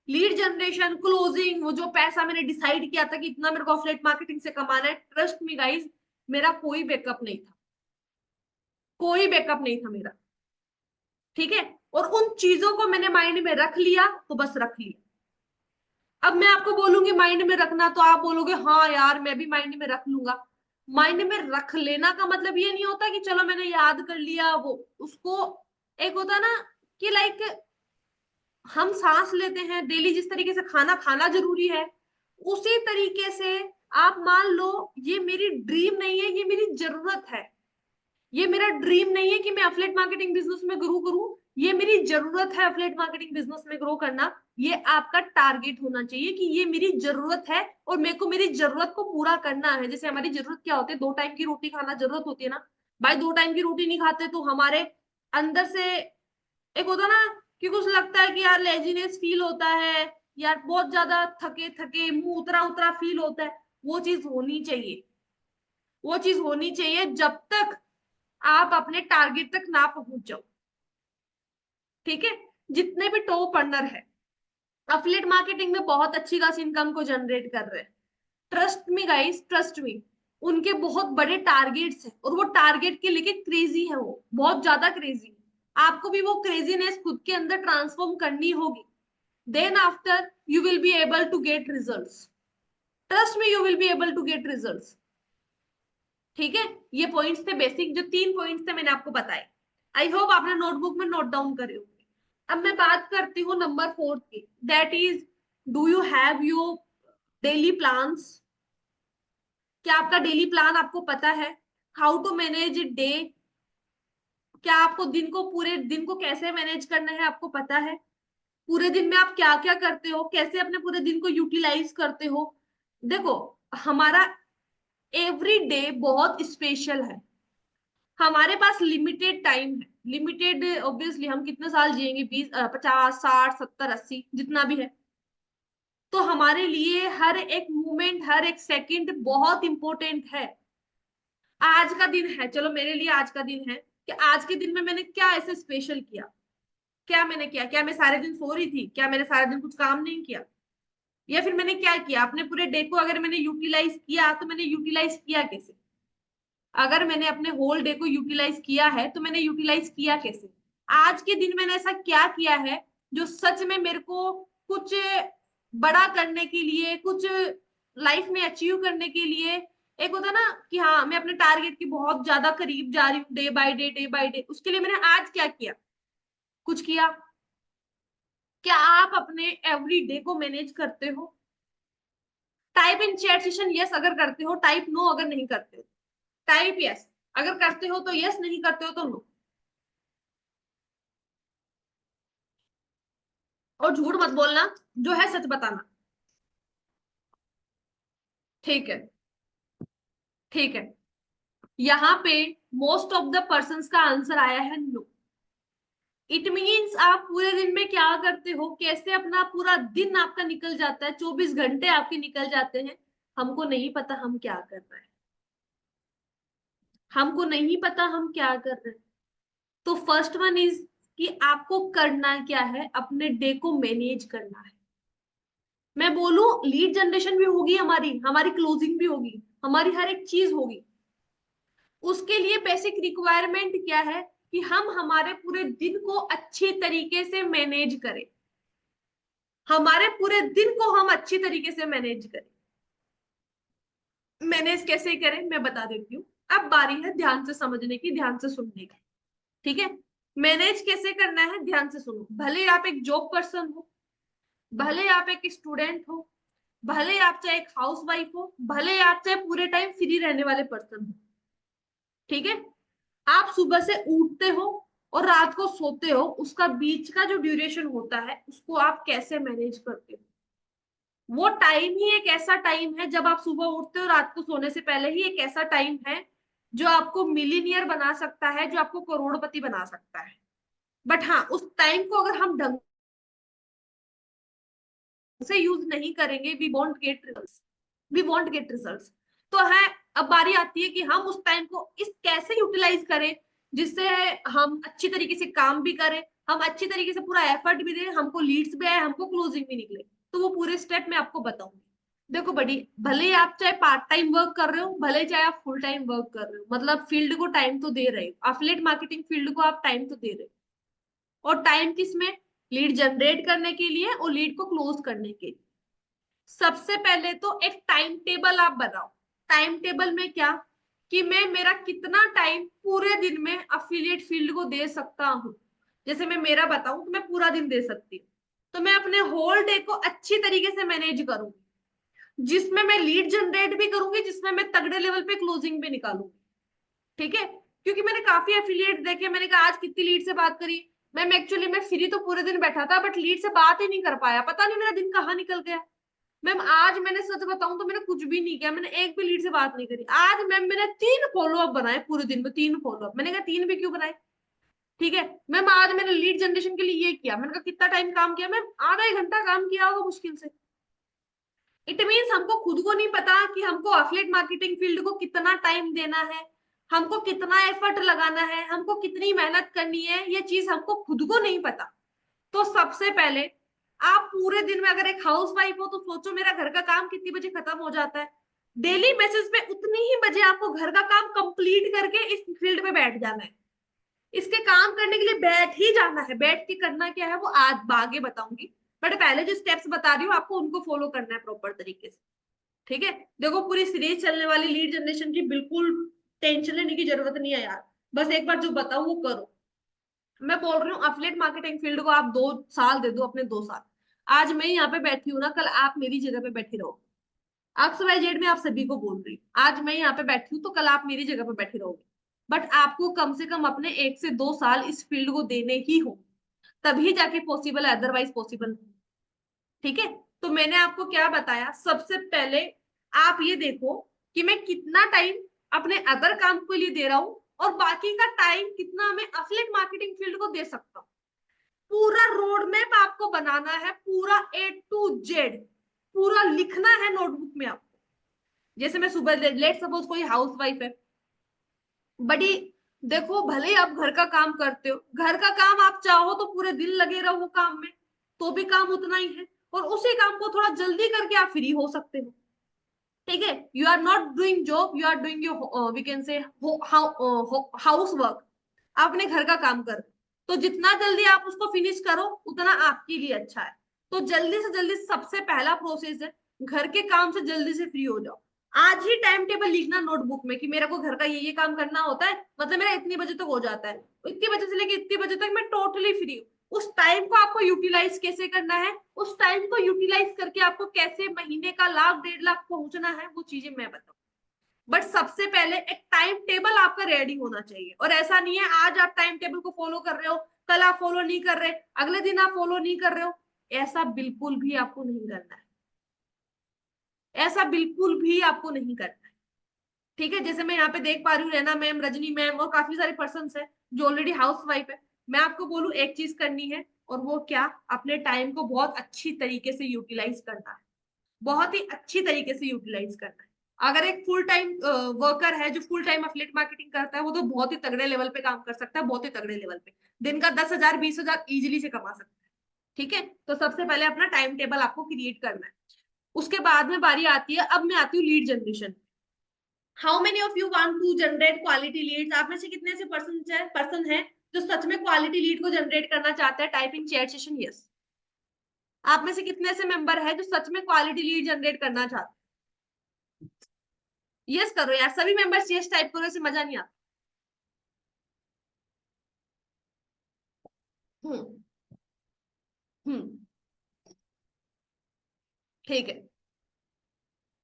लीड जनरेशन, क्लोजिंग, वो जो पैसा मैंने डिसाइड किया था कि इतना मेरे को अफिलिएट मार्केटिंग से कमाना है। ट्रस्ट मी गाइस, मेरा कोई बैकअप नहीं था, कोई बैकअप नहीं था मेरा। ठीक है, और उन चीजों को मैंने माइंड में रख लिया, तो बस रख लिया। अब मैं आपको बोलूंगी माइंड में रखना, तो आप बोलोगे हाँ यार मैं भी माइंड में रख लूंगा। माइंड में रख लेना का मतलब ये नहीं होता कि चलो मैंने याद कर लिया वो, उसको, एक होता ना कि लाइक, हम सांस लेते हैं डेली, जिस तरीके से खाना खाना जरूरी है, उसी तरीके से आप मान लो, ये मेरी ड्रीम नहीं है, ये मेरी जरूरत है। ये मेरा ड्रीम नहीं है कि मैं अफिलिएट मार्केटिंग बिजनेस में ग्रो करूं, ये मेरी जरूरत है अफिलिएट मार्केटिंग बिजनेस में ग्रो करना। ये आपका टारगेट होना चाहिए कि ये मेरी जरूरत है और मेरे को मेरी जरूरत को पूरा करना है। जैसे हमारी जरूरत क्या होती है? 2 टाइम की रोटी खाना जरूरत होती है ना। भाई 2 टाइम की रोटी नहीं खाते तो हमारे अंदर से एक होता ना कि कुछ लगता है कि यार लेजीनेस फील होता है, यार बहुत ज्यादा थके थके, मुंह उतरा उतरा फील होता है। वो चीज होनी चाहिए, वो चीज होनी चाहिए जब तक आप अपने टारगेट तक ना पहुंच जाओ। ठीक है, जितने भी टॉप अर्नर है अफिलिएट मार्केटिंग में बहुत अच्छी खासी इनकम को जनरेट कर रहे हैं, trust me guys, trust me, उनके बहुत बड़े टारगेट्स हैं और वो टारगेट के लेके क्रेजी है, वो बहुत ज्यादा क्रेजी है। आपको भी वो क्रेजीनेस खुद के अंदर ट्रांसफॉर्म करनी होगी, then after you will be able to get results. Trust me, you will be able to get results. ठीक है, ये पॉइंट्स थे बेसिक, जो 3 पॉइंट्स थे मैंने आपको बताए। आई होप आपने नोटबुक में नोट डाउन करे होंगे। अब मैं बात करती हूँ नंबर 4 की, that is, do you have your daily plans? क्या आपका डेली प्लान आपको पता है? How to manage day? क्या आपको दिन को, पूरे दिन को कैसे मैनेज करना है आपको पता है? पूरे दिन में आप क्या क्या करते हो, कैसे अपने पूरे दिन को यूटिलाइज करते हो? देखो, हमारा एवरी डे बहुत स्पेशल है, हमारे पास लिमिटेड टाइम है, लिमिटेड, ऑब्वियसली हम कितने साल जिएंगे? 20, 50, 60, 70, 80, जितना भी है। तो हमारे लिए हर एक मोमेंट, हर एक सेकंड बहुत इंपॉर्टेंट है। आज का दिन है, चलो मेरे लिए आज का दिन है कि आज के दिन में मैंने क्या ऐसे स्पेशल किया, क्या मैंने किया, क्या मैं सारे दिन सो रही थी, क्या मैंने सारा दिन कुछ काम नहीं किया, या फिर मैंने क्या किया अपने पूरे डे को, अगर मैंने यूटिलाइज किया तो मैंने यूटिलाइज किया कैसे, अगर मैंने अपने होल डे को यूटिलाइज किया है तो मैंने यूटिलाइज किया कैसे, आज के दिन मैंने ऐसा क्या किया है जो सच में मेरे को कुछ बड़ा करने के लिए, कुछ लाइफ में अचीव करने के लिए, एक होता ना कि हाँ मैं अपने टारगेट के बहुत ज्यादा करीब जा रही हूँ, day by day, day by day, उसके लिए मैंने आज क्या किया, कुछ किया। क्या आप अपने एवरी डे को मैनेज करते हो? Type in chat session yes अगर करते हो, टाइप नो अगर नहीं करते हो। टाइप यस अगर करते हो तो यस, नहीं करते हो तो नो। और झूठ मत बोलना, जो है सच बताना। ठीक है, ठीक है। यहाँ पे मोस्ट ऑफ द पर्सन का आंसर आया है नो। इट मीन्स आप पूरे दिन में क्या करते हो, कैसे अपना पूरा दिन आपका निकल जाता है, 24 घंटे आपके निकल जाते हैं, हमको नहीं पता हम क्या कर रहे हैं, हमको नहीं पता हम क्या कर रहे हैं। तो फर्स्ट वन इज कि आपको करना क्या है, अपने डे को मैनेज करना है। मैं बोलूं लीड जनरेशन भी होगी, हमारी हमारी क्लोजिंग भी होगी, हमारी हर एक चीज होगी। उसके लिए बेसिक रिक्वायरमेंट क्या है कि हम हमारे पूरे दिन को अच्छी तरीके से मैनेज करें, हमारे पूरे दिन को हम अच्छी तरीके से मैनेज करें। मैनेज कैसे करें मैं बता देती हूँ। अब बारी है ध्यान से समझने की, ध्यान से सुनने की। ठीक है, मैनेज कैसे करना है ध्यान से सुनो। भले आप एक जॉब पर्सन हो, भले आप एक स्टूडेंट हो, भले आप चाहे एक हाउस वाइफ हो, भले आप चाहे पूरे टाइम फ्री रहने वाले पर्सन हो। ठीक है, आप सुबह से उठते हो और रात को सोते हो, उसका बीच का जो ड्यूरेशन होता है उसको आप कैसे मैनेज करते हो। वो टाइम ही एक ऐसा टाइम है, जब आप सुबह उठते हो रात को सोने से पहले ही एक ऐसा टाइम है जो आपको मिलीनियर बना सकता है, जो आपको करोड़पति बना सकता है। बट हाँ, उस टाइम को अगर हम ढंग से यूज नहीं करेंगे, we won't get result, we won't get result. तो है, अब बारी आती है कि हम उस टाइम को इस कैसे यूटिलाइज करें जिससे हम अच्छी तरीके से काम भी करें, हम अच्छी तरीके से पूरा एफर्ट भी दें, हमको लीड्स भी आए, हमको क्लोजिंग भी निकले। तो वो पूरे स्टेप मैं आपको बताऊंगी। देखो बड़ी, भले ही आप चाहे पार्ट टाइम वर्क कर रहे हो, भले ही चाहे आप फुल टाइम वर्क कर रहे हो, मतलब फील्ड को टाइम तो दे रहे हो, एफिलिएट मार्केटिंग फील्ड को आप टाइम तो दे रहे हो। और टाइम किसमें, लीड जनरेट करने के लिए और लीड को क्लोज करने के लिए। सबसे पहले तो एक टाइम टेबल आप बनाओ। टाइम टेबल में क्या, कि मैं मेरा कितना टाइम पूरे दिन में अफिलिएट फील्ड को दे सकता हूँ। जैसे मैं मेरा बताऊं तो मैं पूरा दिन दे सकती हूँ, तो मैं अपने होल डे को अच्छी तरीके से मैनेज करूंगी, जिसमें मैं लीड जनरेट भी करूंगी, जिसमें मैं तगड़े लेवल पे क्लोजिंग भी निकालूंगी। ठीक है, क्योंकि मैंने काफी एफिलिएट देखे, मैंने कहा आज कितनी लीड से बात करी। मैम एक्चुअली मैं फ्री तो पूरे दिन बैठा था, बट लीड से बात ही नहीं कर पाया, पता नहीं मेरा दिन कहाँ निकल गया। मैम आज मैंने सच बताऊं तो मैंने कुछ भी नहीं किया, मैंने एक भी लीड से बात नहीं करी आज। मैम मैंने 3 फॉलोअप बनाए पूरे दिन में, 3 फॉलोअप। मैंने कहा 3 भी क्यों बनाए। ठीक है मैम, आज मैंने लीड जनरेशन के लिए ये किया। मैंने कहा कितना टाइम काम किया मैम, आधा 1 घंटा काम किया होगा मुश्किल से। इट मीन्स हमको खुद को नहीं पता कि हमको एफिलिएट मार्केटिंग फील्ड को कितना टाइम देना है, हमको कितना एफर्ट लगाना है, हमको कितनी मेहनत करनी है, ये चीज हमको खुद को नहीं पता। तो सबसे पहले आप पूरे दिन में, अगर एक हाउस वाइफ हो तो सोचो मेरा घर का काम कितनी बजे खत्म हो जाता है। डेली बेसिस पे उतनी ही बजे आपको घर का काम कंप्लीट करके इस फील्ड में बैठ जाना है। इसके काम करने के लिए बैठ ही जाना है। बैठ के करना क्या है वो आज आगे बताऊंगी, बट पहले जो स्टेप्स बता रही हूँ आपको उनको फॉलो करना है प्रॉपर तरीके से। ठीक है, देखो पूरी सीरीज चलने वाली लीड जनरेशन की, बिल्कुल टेंशन लेने की जरूरत नहीं है यार, बस एक बार जो बताऊं वो करो। मैं बोल रही हूँ एफिलिएट मार्केटिंग फील्ड को आप 2 साल दे दो, अपने 2 साल। आज मैं यहाँ पे बैठी हूँ ना, कल आप मेरी जगह पे बैठी रहो। एक्स वाई जेड में आप सभी को बोल रही हूँ, आज मैं यहाँ पे बैठी हूँ तो कल आप मेरी जगह पे बैठी रहोगे। बट आपको कम से कम अपने 1 से 2 साल इस फील्ड को देने ही हो, तभी जाके पॉसिबल है, अदरवाइज पॉसिबल नहीं। ठीक है, तो मैंने आपको क्या बताया, सबसे पहले आप ये देखो कि मैं कितना टाइम अपने अदर काम के लिए दे रहा हूँ और बाकी का टाइम कितना मैं एफिलिएट मार्केटिंग फील्ड को दे सकता हूँ। पूरा रोड मैप आपको बनाना है, पूरा A to Z। पूरा लिखना है नोटबुक में आपको। जैसे मैं सुबह, लेट सपोज कोई हाउस वाइफ है, बड़ी, देखो भले ही आप घर का काम करते हो, घर का काम आप चाहो तो पूरे दिन लगे रहो काम में, तो भी काम उतना ही है, और उसी काम को थोड़ा जल्दी करके आप फ्री हो सकते हो। ठीक है, you are not doing job, you are doing your, we can say house work. आपने घर का काम कर, तो जितना जल्दी आप उसको फिनिश करो उतना आपके लिए अच्छा है। तो जल्दी से जल्दी सबसे पहला प्रोसेस है, घर के काम से जल्दी से फ्री हो जाओ। आज ही टाइम टेबल लिखना नोटबुक में कि मेरे को घर का ये काम करना होता है, मतलब मेरा इतनी बजे तक हो जाता है, इतनी बजे से लेके इतनी बजे तक मैं टोटली फ्री हूँ। उस टाइम को आपको यूटिलाइज कैसे करना है, उस टाइम को यूटिलाइज करके आपको कैसे महीने का 1 लाख 1.5 लाख पहुंचना है, वो चीजें मैं बताऊँ। बट सबसे पहले एक टाइम टेबल आपका रेडी होना चाहिए। और ऐसा नहीं है आज आप टाइम टेबल को फॉलो कर रहे हो, कल आप फॉलो नहीं कर रहे, अगले दिन आप फॉलो नहीं कर रहे हो, ऐसा बिल्कुल भी आपको नहीं करना है। ऐसा बिल्कुल भी आपको नहीं करना है। ठीक है, जैसे मैं यहाँ पे देख पा रही हूँ, रैना मैम, रजनी मैम और काफी सारे पर्सन है जो ऑलरेडी हाउस वाइफ है। मैं आपको बोलूँ एक चीज करनी है, और वो क्या, अपने टाइम को बहुत अच्छी तरीके से यूटिलाइज करना है, बहुत ही अच्छी तरीके से यूटिलाइज करना है। अगर एक फुल टाइम वर्कर है जो फुल टाइम एफिलिएट मार्केटिंग करता है, वो तो बहुत ही तगड़े लेवल पे काम कर सकता है, बहुत ही तगड़े लेवल पे दिन का 10,000 20,000 इजिली से कमा सकता है। ठीक है, तो सबसे पहले अपना टाइम टेबल आपको क्रिएट करना है। उसके बाद में बारी आती है, अब मैं आती हूँ lead generation. How many of you want to generate quality leads? आप में से कितने से पर्सन है जो सच में क्वालिटी लीड को जनरेट करना चाहते हैं? Type in chat session yes. आप में से कितने से मेंबर है जो सच में क्वालिटी लीड जनरेट करना चाहते हैं? यस करो यार, सभी मेंबर्स यस टाइप करो, ऐसे मजा नहीं आता। हम्म। हम्म। ठीक है,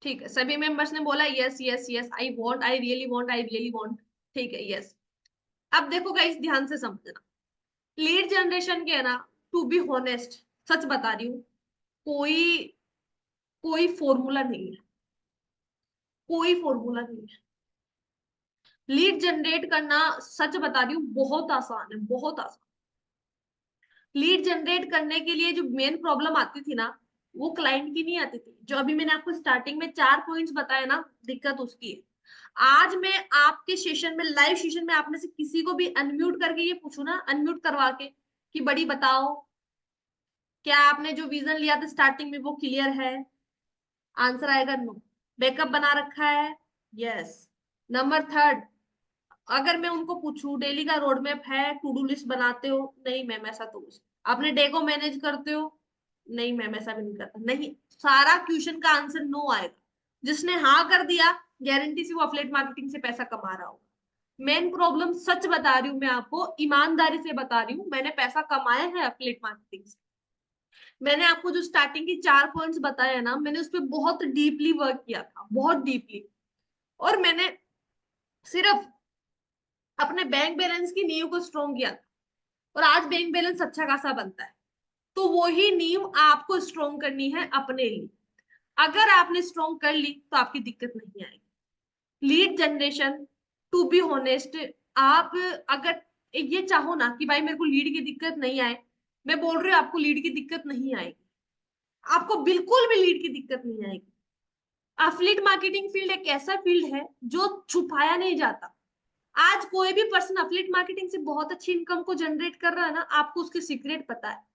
ठीक है, सभी मेंबर्स ने बोला yes yes yes, I want, I really want, I really want. ठीक है, यस। अब देखो गाइस, ध्यान से समझना, लीड जनरेशन के है ना, टू बी होनेस्ट, सच बता रही हूँ, कोई कोई फॉर्मूला नहीं है, कोई फॉर्मूला नहीं है। लीड जनरेट करना, सच बता रही हूँ, बहुत आसान है, बहुत आसान। लीड जनरेट करने के लिए जो मेन प्रॉब्लम आती थी ना, वो क्लाइंट की नहीं आती थी, जो अभी मैंने आपको स्टार्टिंग में 4 पॉइंट्स बताया ना, दिक्कत उसकी है। आज मैं आपके सेशन में, लाइव सेशन में, आप में से किसी को भी अनम्यूट करके ये पूछू ना, अनम्यूट करवा के, कि बड़ी बताओ, क्या आपने जो विजन लिया था स्टार्टिंग में वो क्लियर है? आंसर आएगा नो। बैकअप बना रखा है? यस। नंबर थर्ड, अगर मैं उनको पूछूं डेली का रोड मैप है, टू डू लिस्ट बनाते हो? नहीं मैम, ऐसा तो कुछ। आपने डे को मैनेज करते हो? नहीं मैम, ऐसा भी नहीं करता। नहीं, सारा क्वेश्चन का आंसर नो आएगा। जिसने हाँ कर दिया, गारंटी से वो अफिलिएट मार्केटिंग से पैसा कमा रहा होगा। मेन प्रॉब्लम, सच बता रही हूँ मैं आपको, ईमानदारी से बता रही हूँ, मैंने पैसा कमाया है अफिलिएट मार्केटिंग से। मैंने आपको जो स्टार्टिंग की 4 पॉइंट्स बताया ना, मैंने उस पर बहुत डीपली वर्क किया था, बहुत डीपली। और मैंने सिर्फ अपने बैंक बैलेंस की नींव को स्ट्रॉन्ग किया था, और आज बैंक बैलेंस अच्छा खासा बनता है। तो वही नींव आपको स्ट्रॉन्ग करनी है अपने लिए। अगर आपने स्ट्रॉन्ग कर ली तो आपकी दिक्कत नहीं आएगी। Lead generation, to be honest, आप अगर ये चाहो ना कि भाई मेरे को लीड की दिक्कत नहीं आए, मैं बोल रही हूँ आपको लीड की दिक्कत नहीं आएगी, आपको बिल्कुल भी लीड की दिक्कत नहीं आएगी। एफिलिएट मार्केटिंग फील्ड एक ऐसा फील्ड है जो छुपाया नहीं जाता। आज कोई भी पर्सन एफिलिएट मार्केटिंग से बहुत अच्छी इनकम को जनरेट कर रहा है ना, आपको उसके सीक्रेट पता है।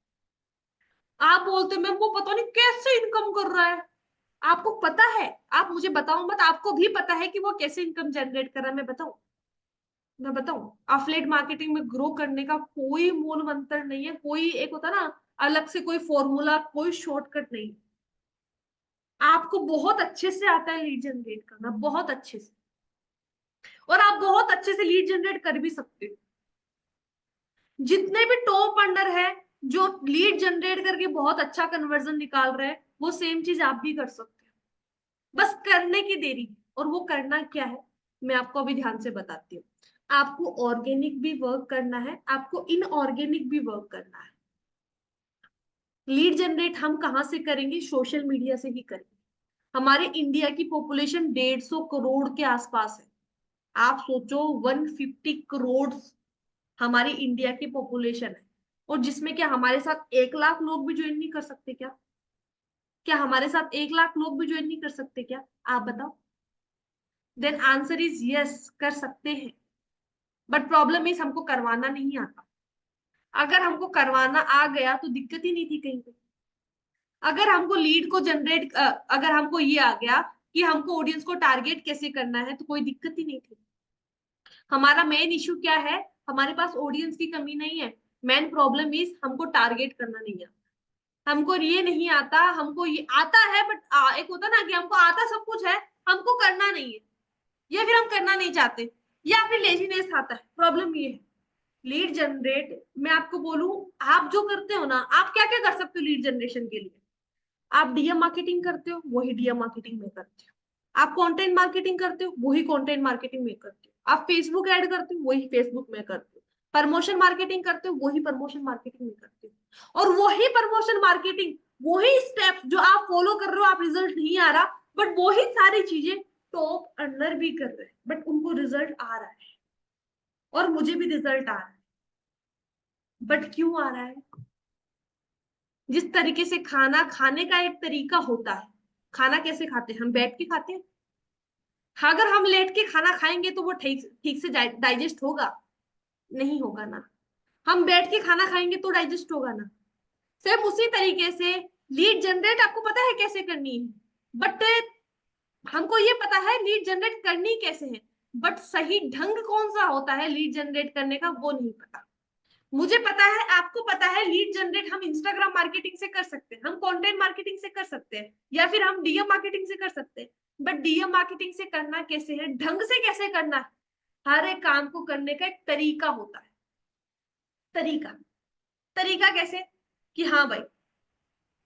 आप बोलते हो मैं वो पता नहीं कैसे इनकम कर रहा है, आपको पता है? आप मुझे बताओ मत, आपको भी पता है कि वो कैसे इनकम जनरेट कर रहा है। मैं बताऊं, एफिलिएट मार्केटिंग में ग्रो करने का कोई मूल मंत्र नहीं है, कोई एक होता ना अलग से कोई फॉर्मूला, कोई शॉर्टकट नहीं। आपको बहुत अच्छे से आता है लीड जनरेट करना, बहुत अच्छे से, और आप बहुत अच्छे से लीड जनरेट कर भी सकते हो। जितने भी टॉप अंडर है जो लीड जनरेट करके बहुत अच्छा कन्वर्जन निकाल रहे हैं, वो सेम चीज आप भी कर सकते हो, बस करने की देरी है। और वो करना क्या है, मैं आपको अभी ध्यान से बताती हूँ। आपको ऑर्गेनिक भी वर्क करना है, आपको इनऑर्गेनिक भी वर्क करना है। लीड जनरेट हम कहाँ से करेंगे? सोशल मीडिया से ही करेंगे। हमारे इंडिया की पॉपुलेशन 150 करोड़ के आसपास है। आप सोचो, 150 करोड़ हमारी इंडिया की पॉपुलेशन है, और जिसमें क्या हमारे साथ 1 लाख लोग भी ज्वाइन नहीं कर सकते क्या? क्या हमारे साथ 1 लाख लोग भी ज्वाइन नहीं कर सकते क्या? आप बताओ। देन आंसर इज यस, कर सकते हैं। बट प्रॉब्लम इज हमको करवाना नहीं आता। अगर हमको करवाना आ गया तो दिक्कत ही नहीं थी कहीं पे। अगर हमको लीड को जनरेट, अगर हमको ये आ गया कि हमको ऑडियंस को टारगेट कैसे करना है, तो कोई दिक्कत ही नहीं थी। हमारा मेन इश्यू क्या है? हमारे पास ऑडियंस की कमी नहीं है। मेन प्रॉब्लम इज हमको टारगेट करना नहीं आता। हमको ये नहीं आता, हमको ये आता है बट एक होता ना कि हमको आता सब कुछ है, हमको करना नहीं है, या फिर हम करना नहीं चाहते, या फिर लेजीनेस आता है। प्रॉब्लम ये है। लीड जनरेट, मैं आपको बोलूं, आप जो करते हो ना, आप क्या क्या कर सकते हो लीड जनरेशन के लिए? आप डीएम मार्केटिंग करते हो, वही डीएम मार्केटिंग में करते हो। आप कंटेंट मार्केटिंग करते हो, वही कंटेंट मार्केटिंग में करते हो। आप फेसबुक ऐड करते हो, वही फेसबुक में करते हो। प्रमोशन मार्केटिंग करते हो, वही प्रमोशन मार्केटिंग में करते हो। और वही प्रमोशन मार्केटिंग, वही स्टेप जो आप फॉलो कर रहे हो, आप रिजल्ट नहीं आ रहा, बट वही सारी चीजें टॉप अंडर भी कर रहे हैं, बट उनको रिजल्ट आ रहा है। और मुझे भी रिजल्ट आ रहा है। बट क्यों आ रहा है? जिस तरीके से खाना खाने का एक तरीका होता है। खाना कैसे खाते हैं? हम बैठ के खाते हैं। अगर हम लेट के खाना खाएंगे तो वो ठीक ठीक से डाइजेस्ट होगा? नहीं होगा ना। हम बैठ के खाना खाएंगे तो डाइजेस्ट होगा ना। सिर्फ उसी तरीके से लीड जनरेट आपको पता है कैसे करनी है, बट हमको ये पता है लीड जनरेट करनी कैसे है, बट सही ढंग कौन सा होता है लीड जनरेट करने का, वो नहीं पता। मुझे पता है, आपको पता है, लीड जनरेट हम इंस्टाग्राम मार्केटिंग से कर सकते हैं, हम कंटेंट मार्केटिंग से कर सकते हैं, या फिर हम डीएम मार्केटिंग से कर सकते हैं। बट डीएम मार्केटिंग से करना कैसे है, ढंग से कैसे करना है, हर एक काम को करने का एक तरीका होता है। तरीका, तरीका कैसे? कि हाँ भाई,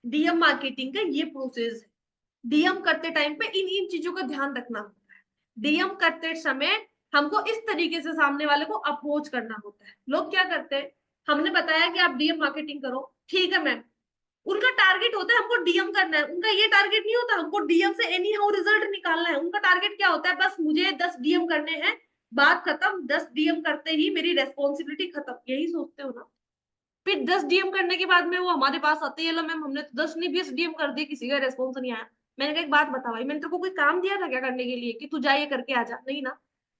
डीएम मार्केटिंग का ये प्रोसेस है। डीएम करते टाइम पे इन इन चीजों का ध्यान रखना होता है। डीएम करते समय हमको इस तरीके से सामने वाले को अप्रोच करना होता है। लोग क्या करते हैं, हमने बताया कि आप डीएम मार्केटिंग करो, ठीक है मैम। उनका टारगेट होता है हमको डीएम करना है, उनका ये टारगेट नहीं होता हमको डीएम से एनी हाउ रिजल्ट निकालना है। उनका टारगेट क्या होता है, बस मुझे 10 डीएम करने हैं, बात खत्म। 10 डीएम करते ही मेरी रेस्पॉन्सिबिलिटी खत्म, यही सोचते हो ना? फिर 10 डीएम करने के बाद में वो हमारे पास आते हैं, मैम हमने तो 10 नहीं 20 डीएम कर दिए, किसी का रेस्पॉन्स नहीं आया। मैंने कहा एक बात बता भाई, मैंने तेरे को कोई काम दिया था क्या करने के लिए कि तू जा ये करके आ जा? नहीं ना।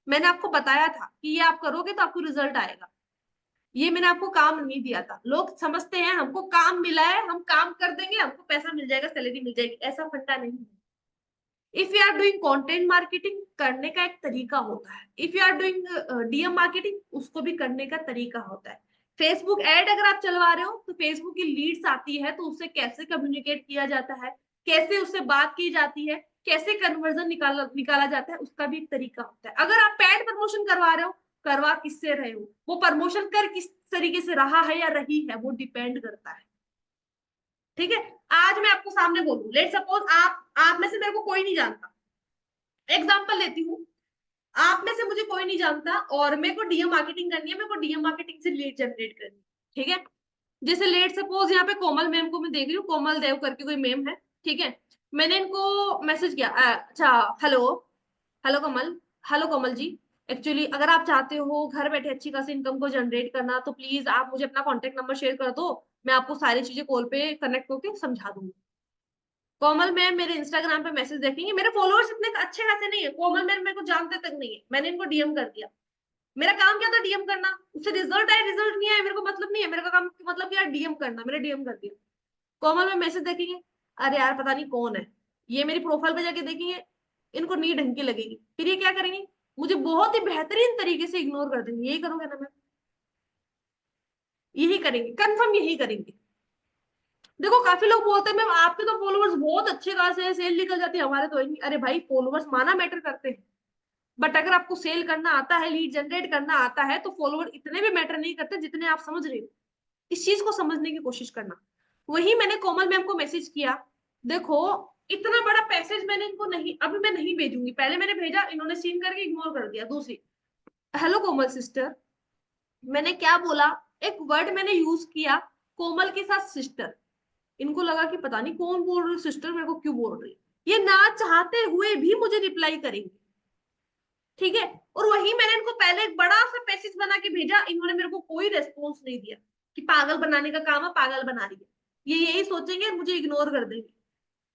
मैंने आपको बताया था कि ये आप करोगे तो आपको रिजल्ट आएगा। ये मैंने आपको काम नहीं दिया था। लोग समझते हैं हमको काम मिला है, हम काम कर देंगे, हमको पैसा मिल जाएगा, सैलरी मिल जाएगी। ऐसा फंडा नहीं है। If you are doing content marketing, करने का एक तरीका होता है। If you are doing DM marketing, उसको भी करने का तरीका होता है। फेसबुक एड अगर आप चलवा रहे हो, तो फेसबुक की लीड्स आती है, तो उससे कैसे कम्युनिकेट किया जाता है, कैसे उससे बात की जाती है, कैसे कन्वर्जन निकाला निकाला जाता है, उसका भी एक तरीका होता है। अगर आप पेड प्रमोशन करवा रहे हो, करवा किससे रहे हो, वो प्रमोशन कर किस तरीके से रहा है या रही है, वो डिपेंड करता है। ठीक है। आज मैं आपको सामने बोलूं, लेट सपोज आप में से मेरे को कोई नहीं जानता, एग्जाम्पल लेती हूँ। आप में से मुझे कोई नहीं जानता और मेरे को डीएम मार्केटिंग करनी है, मेरे को डीएम मार्केटिंग से लीड जनरेट करनी है। ठीक है। जैसे लेट सपोज यहाँ पे कोमल मैम को मैं देख रही हूँ, कोमल देव करके कोई मैम है। ठीक है। मैंने इनको मैसेज किया, अच्छा हेलो, हेलो कमल, हेलो कोमल जी। एक्चुअली अगर आप चाहते हो घर बैठे अच्छी खासी इनकम को जनरेट करना, तो प्लीज आप मुझे अपना कॉन्टेक्ट नंबर शेयर कर दो, मैं आपको सारी चीजें कॉल पे कनेक्ट होकर समझा दूंगी। कोमल मैम मेरे इंस्टाग्राम पे मैसेज देखेंगे, मेरे फॉलोअर्स इतने अच्छे खासे नहीं है, कोमल मैम मेरे को जानते तक नहीं है, मैंने इनको डीएम कर दिया। मेरा काम क्या था, डीएम करना। उससे रिजल्ट आए रिजल्ट नहीं आए मेरे को मतलब नहीं है, मेरे का काम मतलब क्या, डीएम करना। मैंने डीएम कर दिया। कोमल मैम मैसेज देखेंगे, अरे यार पता नहीं कौन है ये, मेरी प्रोफाइल पे जाके देखेंगे, इनको नहीं ढंग की लगेगी, फिर ये क्या करेंगे, मुझे बहुत ही बेहतरीन तरीके से इग्नोर कर देंगे। यही करोगे ना मैम? यही करेंगे, कंफर्म यही करेंगे। देखो काफी लोग बोलते हैं मैम आपके तो फॉलोअर्स बहुत अच्छे खासे हैं, सेल निकल जाती है, हमारे तो नहीं। अरे भाई फॉलोअर्स माना मैटर करते हैं, बट अगर आपको सेल करना आता है, लीड जनरेट करना आता है, तो फॉलोअर इतने भी मैटर नहीं करते जितने आप समझ रहे हो। इस चीज को समझने की कोशिश करना। वही मैंने कोमल मैम को मैसेज किया, देखो इतना बड़ा पैसेज मैंने इनको नहीं, अभी मैं नहीं भेजूंगी, पहले मैंने भेजा, इन्होंने सीन करके इग्नोर कर दिया। दूसरी, हेलो कोमल सिस्टर, मैंने क्या बोला, एक वर्ड मैंने यूज किया, कोमल के साथ सिस्टर। इनको लगा कि पता नहीं कौन बोल रही सिस्टर, मेरे को क्यों बोल रही। ये ना चाहते हुए भी मुझे रिप्लाई करेंगे। ठीक है। और वही मैंने इनको पहले एक बड़ा सा पैसेज बना के भेजा, इन्होंने मेरे को कोई रेस्पॉन्स नहीं दिया, कि पागल बनाने का काम है, पागल बना रही है। ये यही सोचेंगे मुझे इग्नोर कर देंगे।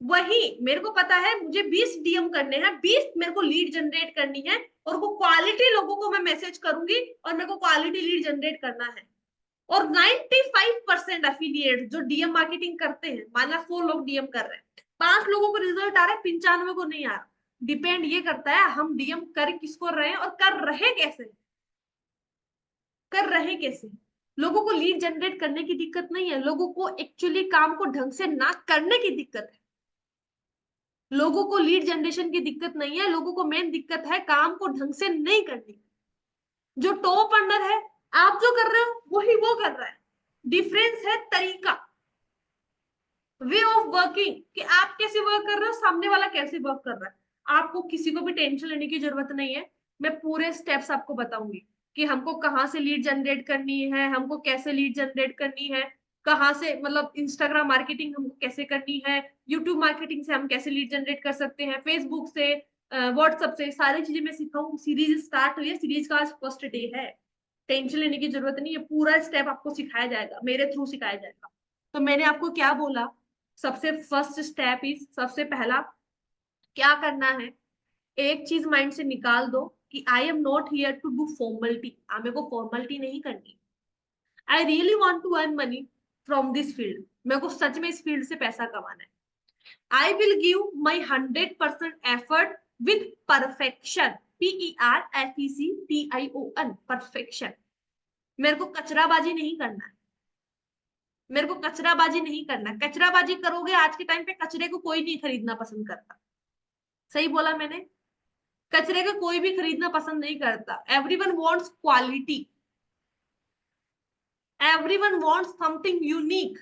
वही मेरे को पता है, मुझे 20 डीएम करने हैं, 20 मेरे को लीड जनरेट करनी है, और वो क्वालिटी लोगों को मैं मैसेज करूंगी, और मेरे को क्वालिटी लीड जनरेट करना है। और 95% अफिलिएट जो डीएम मार्केटिंग करते हैं, माना 100 लोग डीएम कर रहे हैं, 5 लोगों को रिजल्ट आ रहा है, 95 को नहीं आ रहा। डिपेंड ये करता है हम डीएम कर किसको रहे हैं और कर रहे कैसे, कर रहे कैसे। लोगों को लीड जनरेट करने की दिक्कत नहीं है, लोगों को एक्चुअली काम को ढंग से ना करने की दिक्कत है। लोगों को लीड जनरेशन की दिक्कत नहीं है, लोगों को मेन दिक्कत है काम को ढंग से नहीं करनी। जो टॉप अंडर है, आप जो कर रहे हो वही वो कर रहा है। डिफरेंस है तरीका, वे ऑफ वर्किंग, कि आप कैसे वर्क कर रहे हो, सामने वाला कैसे वर्क कर रहा है। आपको किसी को भी टेंशन लेने की जरूरत नहीं है। मैं पूरे स्टेप्स आपको बताऊंगी कि हमको कहाँ से लीड जनरेट करनी है, हमको कैसे लीड जनरेट करनी है, कहाँ से, मतलब इंस्टाग्राम मार्केटिंग हमको कैसे करनी है, यूट्यूब मार्केटिंग से हम कैसे लीड जनरेट कर सकते हैं, फेसबुक से, व्हाट्सएप से, सारी चीजें मैं सिखाऊंगी। सीरीज स्टार्ट हुई है, सीरीज का आज फर्स्ट डे है। टेंशन लेने की जरूरत नहीं है, पूरा स्टेप आपको सिखाया जाएगा, मेरे थ्रू सिखाया जाएगा। तो मैंने आपको क्या बोला, सबसे फर्स्ट स्टेप इज, सबसे पहला क्या करना है, एक चीज माइंड से निकाल दो कि I am not here to do formality, मेरे को फॉर्मलिटी नहीं करनी। I really want to earn money from this field, मेरे को सच में इस फील्ड से पैसा कमाना है। आई will give my 100% effort with perfection, PERFECTION, perfection. मेरे को कचराबाजी नहीं करना है, मेरे को कचराबाजी नहीं करना। कचराबाजी करोगे, आज के टाइम पे कचरे को कोई नहीं खरीदना पसंद करता। सही बोला मैंने, कचरे को कोई भी खरीदना पसंद नहीं करता। Everyone wants quality, everyone wants something unique.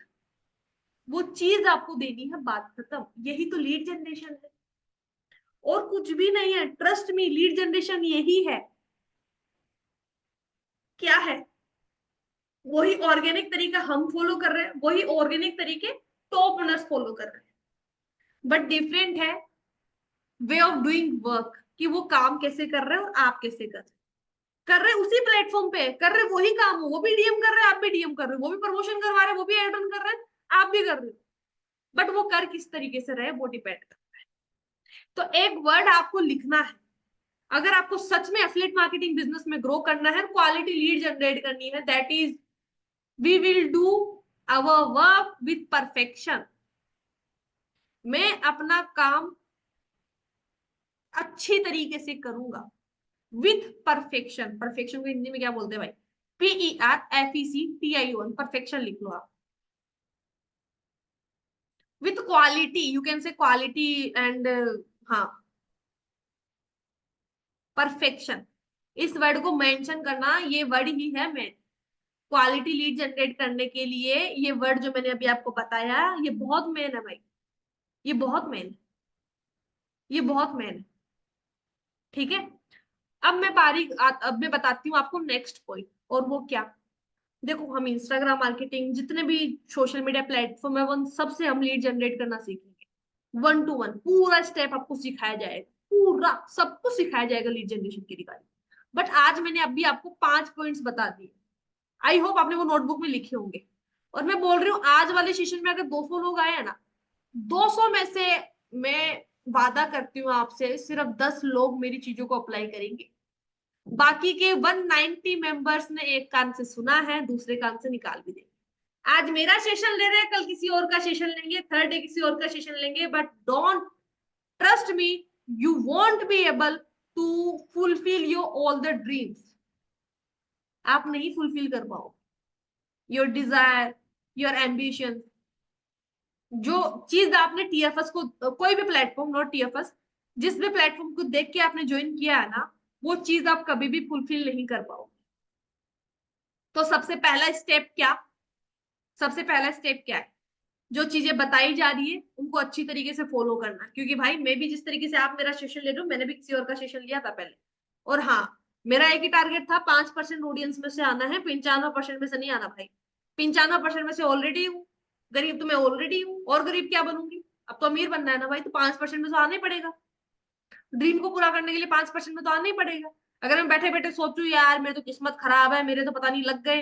वो चीज आपको देनी है, बात खत्म। यही तो लीड जनरेशन है, और कुछ भी नहीं है। ट्रस्ट मी, लीड जनरेशन यही है। क्या है, वही ऑर्गेनिक तरीका हम फॉलो कर रहे हैं, वही ऑर्गेनिक तरीके टॉप ओनर्स फॉलो कर रहे हैं। बट डिफरेंट है वे ऑफ डूइंग वर्क, कि वो काम कैसे कर रहे हैं और आप कैसे कर रहे हैं। कर रहे उसी प्लेटफॉर्म पे कर रहे, वही काम हो, वो भी डीएम कर रहे हैं, आप भी डीएम कर रहे हो, वो भी प्रमोशन करवा रहे हैं, वो भी एड ऑन कर रहे हैं, आप भी कर रहे हो। बट वो कर किस तरीके से रहे, वो डिपेंड करता है। तो एक वर्ड आपको लिखना है, अगर आपको सच में एफिलिएट मार्केटिंग बिजनेस में ग्रो करना है, क्वालिटी लीड जनरेट करनी है, that is we will do our work with perfection. मैं अपना काम अच्छी तरीके से करूंगा विथ परफेक्शन। परफेक्शन को हिंदी में क्या बोलते हैं भाई, PERFECTION, परफेक्शन लिख लो आप। With quality, you can say quality and, हाँ, परफेक्शन। इस वर्ड को मेंशन करना, ये वर्ड ही है मेन। क्वालिटी लीड जनरेट करने के लिए ये वर्ड जो मैंने अभी आपको बताया, ये बहुत मेन है भाई, ये बहुत मेन है, ये बहुत मेन है। ठीक है। अब मैं अब मैं बताती हूँ आपको नेक्स्ट पॉइंट, और वो क्या। देखो, हम इंस्टाग्राम मार्केटिंग, जितने भी सोशल मीडिया प्लेटफॉर्म है, उन सबसे हम लीड जनरेट करना सीखेंगे। 1 to 1 पूरा स्टेप आपको सिखाया जाएगा, पूरा सब कुछ सिखाया जाएगा लीड जनरेशन के रिगार्डिंग। बट आज मैंने अभी आपको 5 पॉइंट्स बता दिए, आई होप आपने वो नोटबुक में लिखे होंगे। और मैं बोल रही हूँ, आज वाले सेशन में अगर 200 लोग आए हैं ना, 200 में से मैं वादा करती हूँ आपसे, सिर्फ 10 लोग मेरी चीजों को अप्लाई करेंगे। बाकी के 190 मेंबर्स ने एक कान से सुना है, दूसरे कान से निकाल भी देंगे। आज मेरा सेशन ले रहे हैं, कल किसी और का सेशन लेंगे, थर्ड डे किसी और का सेशन लेंगे, but don't, trust me, you won't be able to fulfil your all the dreams. आप नहीं फुलफिल कर पाओ योर डिजायर, योर एम्बिशन। जो चीज आपने टीएफएस को, कोई भी प्लेटफॉर्म, नॉट टीएफएस, जिस भी प्लेटफॉर्म को देख के आपने ज्वाइन किया है ना, वो चीज आप कभी भी फुलफिल नहीं कर पाओगे। तो सबसे पहला स्टेप क्या, सबसे पहला स्टेप क्या है, जो चीजें बताई जा रही है उनको अच्छी तरीके से फॉलो करना। क्योंकि भाई, मैं भी जिस तरीके से आप मेरा सेशन ले रहे हो, मैंने भी किसी और का सेशन लिया था पहले। और हाँ, मेरा एक ही टारगेट था, 5% ऑडियंस में से आना है, 95% में से नहीं आना भाई। 95% में से ऑलरेडी हूँ, गरीब तो मैं ऑलरेडी हूँ, और गरीब क्या बनूंगी। अब तो अमीर बनना है ना भाई, तो 5% में तो आना ही पड़ेगा। ड्रीम को पूरा करने के लिए 5% में तो आना ही पड़ेगा। अगर मैं बैठे बैठे सोचू यार मेरे तो किस्मत खराब है, मेरे तो पता नहीं लग गए,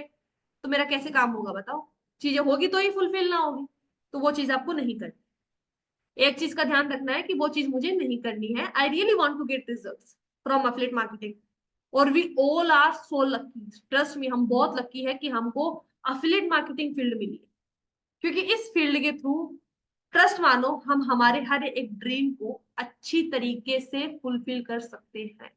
तो मेरा कैसे काम होगा बताओ। चीजें होगी तो ही फुलफिल ना होगी, तो वो चीज आपको नहीं करनी। एक चीज का ध्यान रखना है कि वो चीज मुझे नहीं करनी है। I really want to get result from affiliate marketing, और we all are so lucky, trust me, हम बहुत लकी है कि हमको अफिलिएट मार्केटिंग फील्ड मिली है। क्योंकि इस फील्ड के थ्रू, ट्रस्ट मानो, हम हमारे हर एक ड्रीम को अच्छी तरीके से फुलफिल कर सकते हैं।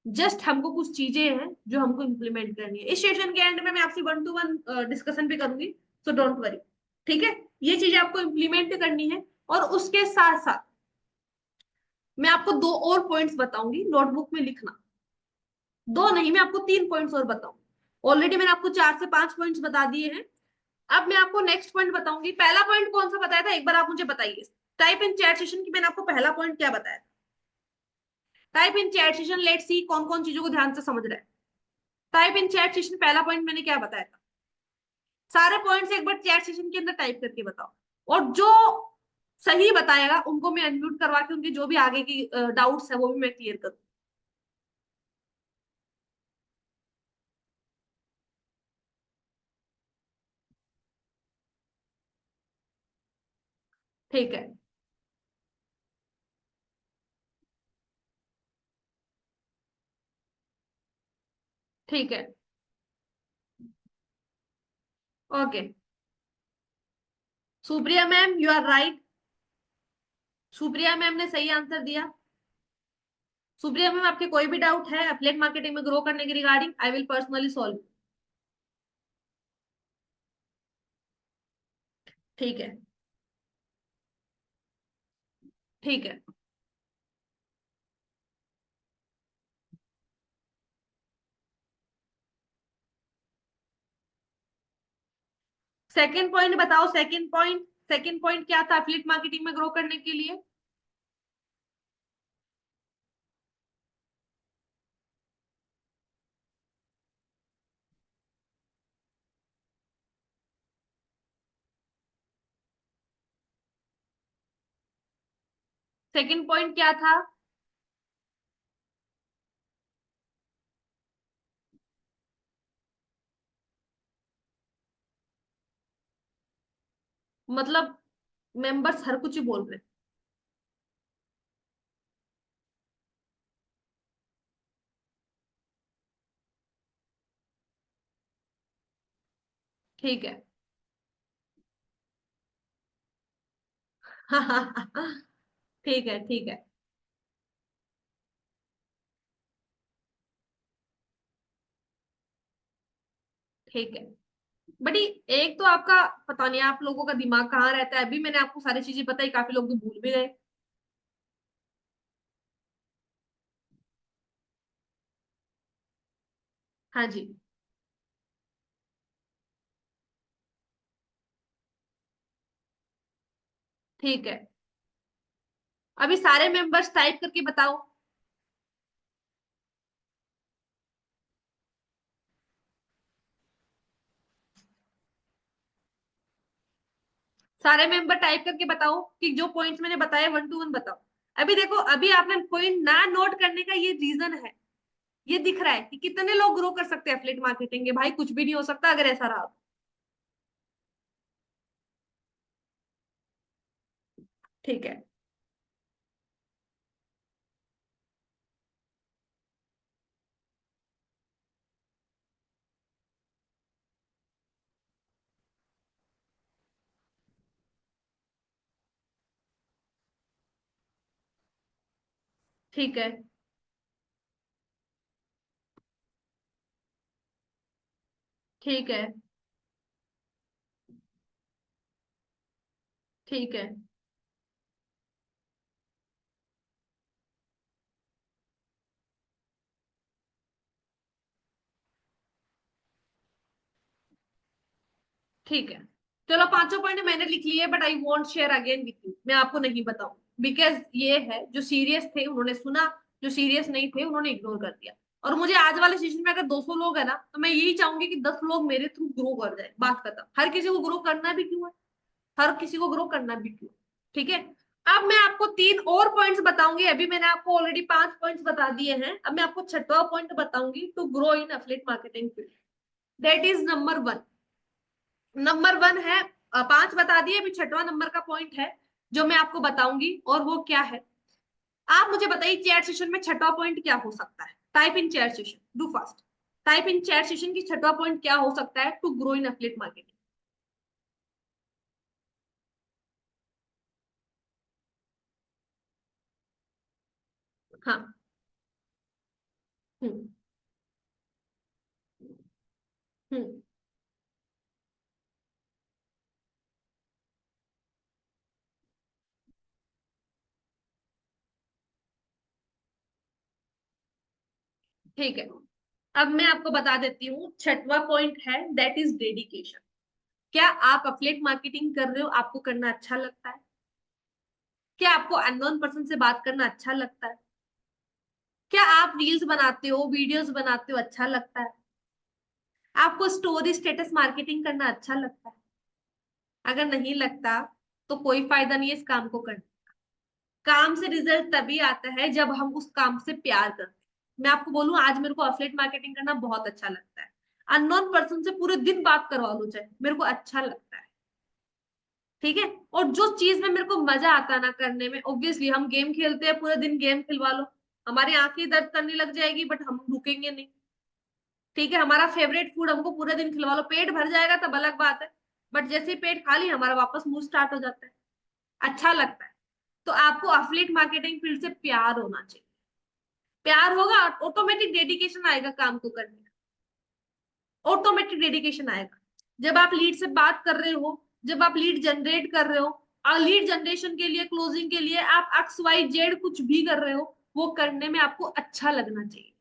जस्ट हमको कुछ चीजें हैं जो हमको इम्प्लीमेंट करनी है। इस सेशन के एंड में मैं आपसे 1-to-1 डिस्कशन भी करूंगी, सो डोंट वरी। ठीक है, ये चीजें आपको इम्प्लीमेंट करनी है। और उसके साथ साथ मैं आपको दो और पॉइंट्स बताऊंगी, नोटबुक में लिखना। दो नहीं, मैं आपको 3 पॉइंट्स और बताऊंगी। ऑलरेडी मैंने आपको 4 से 5 पॉइंट्स बता दिए हैं। अब मैं आपको नेक्स्ट पॉइंट बताऊंगी। पहला पॉइंट कौन सा बताया था, एक बार आप मुझे बताइए। टाइप इन चैट सेशन की मैंने आपको पहला पॉइंट क्या बताया? Type in chat session, let's see कौन कौन चीजों को ध्यान से समझ रहा है। टाइप इन चैट सेशन, पहला पॉइंट मैंने क्या बताया था? सारे पॉइंट्स एक बार चैट सेशन के अंदर टाइप करके बताओ। और जो सही बताएगा उनको मैं अनम्यूट करवा के उनके जो भी आगे की डाउट्स है वो भी मैं क्लियर करूँ। ठीक है, ठीक है, okay. Supriya ma'am, you are right. Supriya ma'am ने सही आंसर दिया। सुप्रिया मैम, आपके कोई भी डाउट है एफिलिएट मार्केटिंग में ग्रो करने के regarding, I will personally solve. ठीक है, ठीक है। सेकंड पॉइंट बताओ, सेकंड पॉइंट। सेकंड पॉइंट क्या था एफिलिएट मार्केटिंग में ग्रो करने के लिए? सेकंड पॉइंट क्या था? मतलब मेंबर्स हर कुछ ही बोल रहे हैं। ठीक है। ठीक है, ठीक है, ठीक है। बड़ी, एक तो आपका पता नहीं आप लोगों का दिमाग कहाँ रहता है। अभी मैंने आपको सारी चीजें बताई, काफी लोग तो भूल भी गए। हाँ जी, ठीक है। अभी सारे मेंबर्स टाइप करके बताओ। सारे मेंबर टाइप करके बताओ कि जो पॉइंट्स मैंने बताए 1-to-1 बताओ। अभी देखो, अभी आपने पॉइंट ना नोट करने का ये रीजन है। ये दिख रहा है कि कितने लोग ग्रो कर सकते हैं एफिलिएट मार्केटिंग के। भाई कुछ भी नहीं हो सकता अगर ऐसा रहा तो। ठीक है, ठीक है, ठीक है, ठीक है, ठीक है। चलो, पांचों पॉइंट मैंने लिख लिए, but I want share again with you. मैं आपको नहीं बताऊं, बिकॉज ये है जो सीरियस थे उन्होंने सुना, जो सीरियस नहीं थे उन्होंने इग्नोर कर दिया। और मुझे आज वाले सेशन में अगर 200 लोग है ना, तो मैं यही चाहूंगी कि 10 लोग मेरे थ्रू ग्रो कर जाए। बात खत्म। हर किसी को ग्रो करना भी क्यों है? हर किसी को ग्रो करना भी क्यों? ठीक है। अब मैं आपको 3 और पॉइंट्स बताऊंगी। अभी मैंने आपको ऑलरेडी 5 पॉइंट्स बता दिए हैं। अब मैं आपको छठवा पॉइंट बताऊंगी to grow in affiliate marketing field. That is number 1। Number 1 है, 5 बता दिए, अभी छठवां नंबर का पॉइंट है जो मैं आपको बताऊंगी, और वो क्या है, आप मुझे बताइए चैट सेशन में छठा पॉइंट क्या हो सकता है। Type in chat session, do fast. Type in chat session की छठा पॉइंट क्या हो सकता है to grow in affiliate marketing. हाँ। हम्म। हम्म। ठीक है, अब मैं आपको बता देती हूँ, छठवां पॉइंट है दैट इज डेडिकेशन। क्या आप अफिलिएट मार्केटिंग कर रहे हो, आपको करना अच्छा लगता है? क्या आपको अननोन पर्सन से बात करना अच्छा लगता है? क्या आप रील्स बनाते हो, वीडियोस बनाते हो, अच्छा लगता है? आपको स्टोरी स्टेटस मार्केटिंग करना अच्छा लगता है? अगर नहीं लगता तो कोई फायदा नहीं है इस काम को करने। काम से रिजल्ट तभी आता है जब हम उस काम से प्यार करते हैं। मैं आपको बोलूं, आज मेरे को अफिलिएट मार्केटिंग करना बहुत अच्छा लगता है। अननोन पर्सन से पूरे दिन बात करवा लो चाहे, मेरे को अच्छा लगता है। ठीक है। और जो चीज में मेरे को मजा आता है ना करने में, ऑब्वियसली हम गेम खेलते हैं, पूरे दिन गेम खिलवा लो, हमारी आंखें दर्द करने लग जाएगी बट हम रुकेंगे नहीं। ठीक है, हमारा फेवरेट फूड हमको पूरे दिन खिलवा लो, पेट भर जाएगा तब अलग बात है, बट जैसे ही पेट खा ली हमारा वापस मुंह स्टार्ट हो जाता है, अच्छा लगता है। तो आपको अफिलिएट मार्केटिंग फील्ड से प्यार होना चाहिए। प्यार होगा, ऑटोमेटिक डेडिकेशन आएगा काम को करने का। ऑटोमेटिक डेडिकेशन आएगा। जब आप लीड से बात कर रहे हो, जब आप लीड जनरेट कर रहे हो, और लीड जनरेशन के लिए, क्लोजिंग के लिए आप एक्स वाई जेड कुछ भी कर रहे हो, वो करने में आपको अच्छा लगना चाहिए।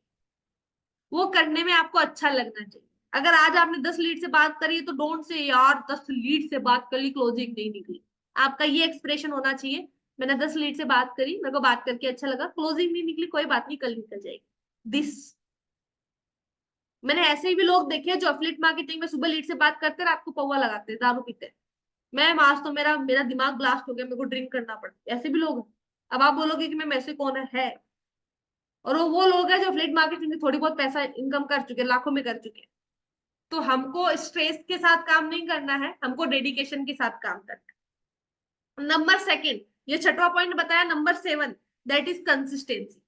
वो करने में आपको अच्छा लगना चाहिए। अगर आज आपने 10 लीड से बात करी तो डोंट से यार 10 लीड से बात कर ली, क्लोजिंग नहीं निकली। आपका ये एक्सप्रेशन होना चाहिए, मैंने 10 लीड से बात करी, मेरे को बात करके अच्छा लगा, क्लोजिंग नहीं निकली, कोई बात नहीं, कल निकल जाएगी। दिस। मैंने ऐसे भी लोग देखे हैं जो अफिलिएट मार्केटिंग में सुबह लीड से बात करते, रात को पौवा लगाते, दारू पीते। मैं आज तो मेरा मेरा दिमाग ब्लास्ट हो गया, मेरे को ड्रिंक करना पड़ा, ऐसे भी लोग हैं। अब आप बोलोगे कि मैं ऐसे कौन है? और वो लोग हैं जो अफिलिएट मार्केटिंग में थोड़ी बहुत पैसा इनकम कर चुके, लाखों में कर चुके। तो हमको स्ट्रेस के साथ काम नहीं करना है, हमको डेडिकेशन के साथ काम करना है। नंबर सेकंड, ये छठवा पॉइंट बताया, number 7, that is consistency.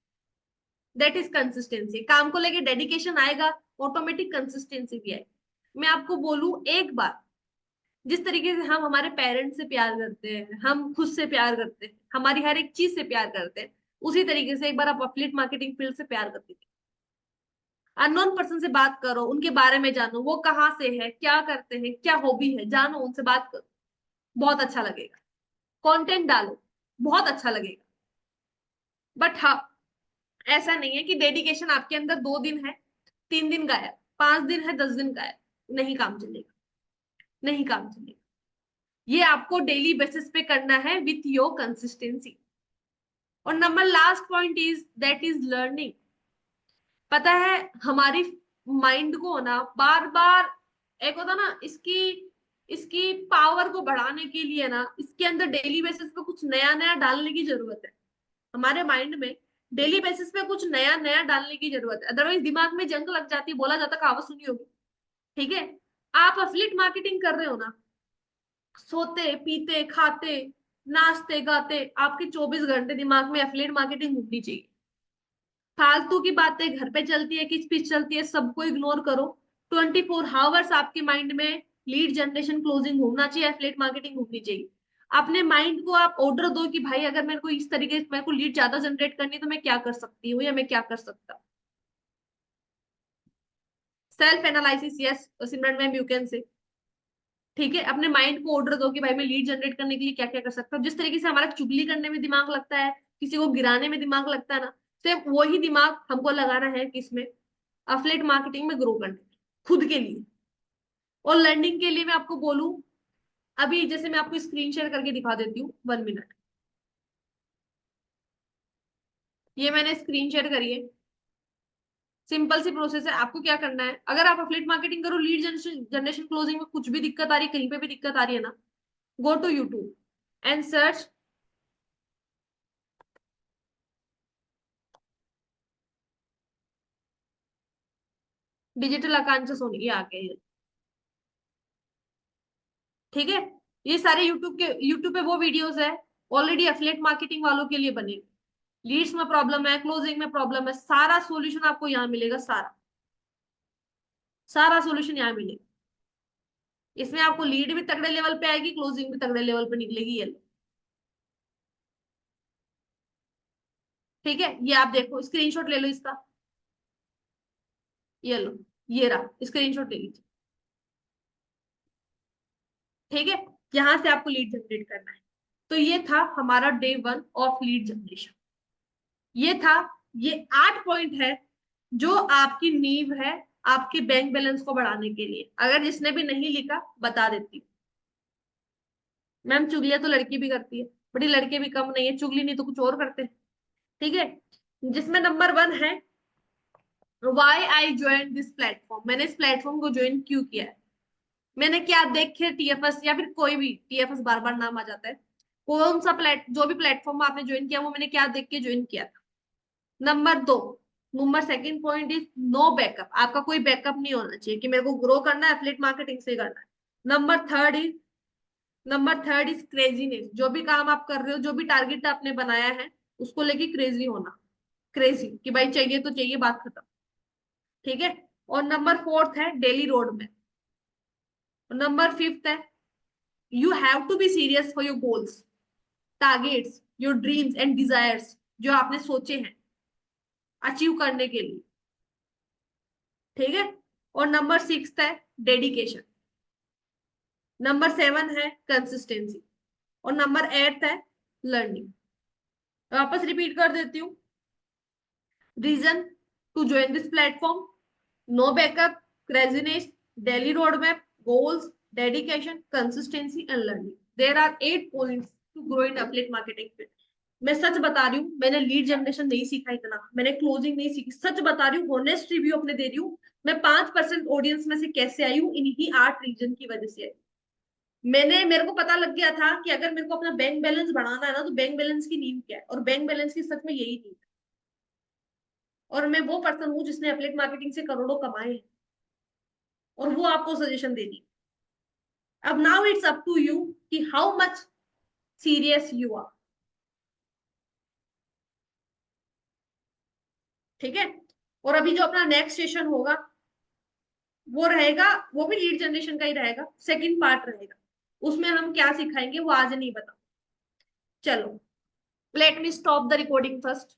That is consistency. काम को लेके डेडिकेशन आएगा, ऑटोमेटिक कंसिस्टेंसी भी आएगी। मैं आपको बोलूं एक बात, जिस तरीके से हम हमारे पेरेंट्स से प्यार करते हैं, हम खुद से प्यार करते हैं, हमारी हर एक चीज से प्यार करते हैं, उसी तरीके से एक बार आप अफिलिएट मार्केटिंग फील्ड से प्यार कर दीजिए। अननोन पर्सन से बात करो, उनके बारे में जानो, वो कहाँ से है, क्या करते हैं, क्या हॉबी है, जानो, उनसे बात करो, बहुत अच्छा लगेगा। कंटेंट डालो, बहुत अच्छा लगेगा। बट हाँ, ऐसा नहीं है कि डेडिकेशन आपके अंदर 2 दिन है, 3 दिन गायब, 5 दिन है, 10 दिन गायब, नहीं काम चलेगा। नहीं काम चलेगा। ये आपको डेली बेसिस पे करना है विथ योर कंसिस्टेंसी। और number last point is that is learning. पता है, हमारी माइंड को ना बार बार, एक होता ना इसकी इसकी पावर को बढ़ाने के लिए ना, इसके अंदर डेली बेसिस पे कुछ नया नया डालने की जरूरत है। हमारे माइंड में डेली बेसिस पे कुछ नया नया डालने की जरूरत है, अदरवाइज दिमाग में जंग लग जाती है, बोला जाता, कहावत सुनी होगी। ठीक है। आप अफिलिएट मार्केटिंग कर रहे हो ना, सोते पीते खाते नाचते गाते आपके 24 घंटे दिमाग में अफिलिएट मार्केटिंग होनी चाहिए। फालतू की बातें घर पे चलती है, किच पिच चलती है, सबको इग्नोर करो। 24 आवर्स आपके माइंड में लीड जनरेशन क्लोजिंग होना चाहिए, एफिलिएट मार्केटिंग होनी चाहिए। अपने माइंड को आप ऑर्डर दो कि भाई अगर मेरे को इस तरीके से, मेरे को लीड ज्यादा जनरेट करनी है तो मैं क्या कर सकती हूँ या मैं क्या कर सकता हूँ। Self analysis, yes Simran ma'am, you can say. ठीक है, अपने माइंड को ऑर्डर दो कि भाई मैं लीड जनरेट करने के लिए क्या क्या कर सकता हूँ। जिस तरीके से हमारा चुगली करने में दिमाग लगता है, किसी को गिराने में दिमाग लगता है ना, सिर्फ वही दिमाग हमको लगाना है किसमें, अफिलिएट मार्केटिंग में ग्रो करने, खुद के लिए। और लर्निंग के लिए मैं आपको बोलूं, अभी जैसे मैं आपको स्क्रीन शेयर करके दिखा देती हूँ, 1 मिनट। ये मैंने स्क्रीन शेयर करी है। सिंपल सी प्रोसेस है, आपको क्या करना है, अगर आप अफिलिएट मार्केटिंग करो, लीड जनरेशन जनरेशन क्लोजिंग में कुछ भी दिक्कत आ रही है, कहीं पे भी दिक्कत आ रही है ना, go to YouTube and search digital Akanksha Soni, ये आ गए हैं। ठीक है, ये सारे यूट्यूब पे वो वीडियोस है ऑलरेडी एफिलिएट मार्केटिंग वालों के लिए बने। लीड्स में प्रॉब्लम है, क्लोजिंग में प्रॉब्लम है, सारा सॉल्यूशन आपको यहाँ मिलेगा। सारा सारा सॉल्यूशन यहाँ मिलेगा। इसमें आपको लीड भी तगड़े लेवल पे आएगी, क्लोजिंग भी तगड़े लेवल पे निकलेगी। ये लो, ठीक है। ये आप देखो, स्क्रीनशॉट ले लो इसका। ये लो, ये रहा, स्क्रीनशॉट ले लीजिए। ठीक है, यहां से आपको लीड जनरेट करना है। तो ये था हमारा डे 1 ऑफ लीड जनरेशन। ये था, ये 8 पॉइंट है जो आपकी नींव है आपके बैंक बैलेंस को बढ़ाने के लिए। अगर जिसने भी नहीं लिखा बता देती हूँ। मैम चुगलियां तो लड़की भी करती है, बड़ी लड़के भी कम नहीं है, चुगली नहीं तो कुछ और करते हैं। ठीक है, जिसमें नंबर 1 है why I join this platform. मैंने इस प्लेटफॉर्म को ज्वाइन क्यों किया है? मैंने क्या देखे टीएफएस, या फिर कोई भी टीएफएस बार बार नाम आ जाता है, कौन सा जो भी प्लेटफॉर्म आपने ज्वाइन किया वो मैंने क्या देख के ज्वाइन किया था। Number 2, number second point is no backup. आपका कोई बैकअप नहीं होना चाहिए कि मेरे को ग्रो करना है, एफिलिएट मार्केटिंग से करना है। Number third is craziness. जो भी काम आप कर रहे हो, जो भी टारगेट आपने बनाया है, उसको लेके क्रेजी होना। क्रेजी कि भाई चाहिए तो चाहिए, बात खत्म। ठीक है। और नंबर 4 है डेली रोड मैप। नंबर 5 है you have to be serious for your goals, targets, your dreams and desires, जो आपने सोचे हैं अचीव करने के लिए। ठीक है। और नंबर 6 है डेडिकेशन। नंबर 7 है कंसिस्टेंसी। और नंबर 8 है लर्निंग। वापस रिपीट कर देती हूँ। Reason to join this platform: no backup, craziness, daily road map, goals, dedication, consistency and learning. There are 8 points to grow in affiliate marketing. मैं सच बता रही हूँ, मैंने लीड जनरेशन नहीं सीखा इतना, मैंने क्लोजिंग नहीं सीखी। सच बता रही हूँ, ऑनेस्ट रिव्यू अपने दे रही हूँ। मैं 5% ऑडियंस में से कैसे आई हूँ? इन्हीं 8 रीजन की वजह से आई। मेरे को पता लग गया था कि अगर मेरे को अपना बैंक बैलेंस बढ़ाना है ना, तो बैंक बैलेंस की नींव क्या है, और बैंक बैलेंस की सच में यही नींव है। और मैं वो पर्सन हूँ जिसने एफिलिएट मार्केटिंग से करोड़ों कमाए हैं, और वो आपको सजेशन देनी। अब now it's up to you कि how much serious you are. ठीक है। और अभी जो अपना नेक्स्ट सेशन होगा वो रहेगा, वो भी लीड जनरेशन का ही रहेगा, सेकंड पार्ट रहेगा। उसमें हम क्या सिखाएंगे वो आज नहीं बता। चलो, let me stop the recording first.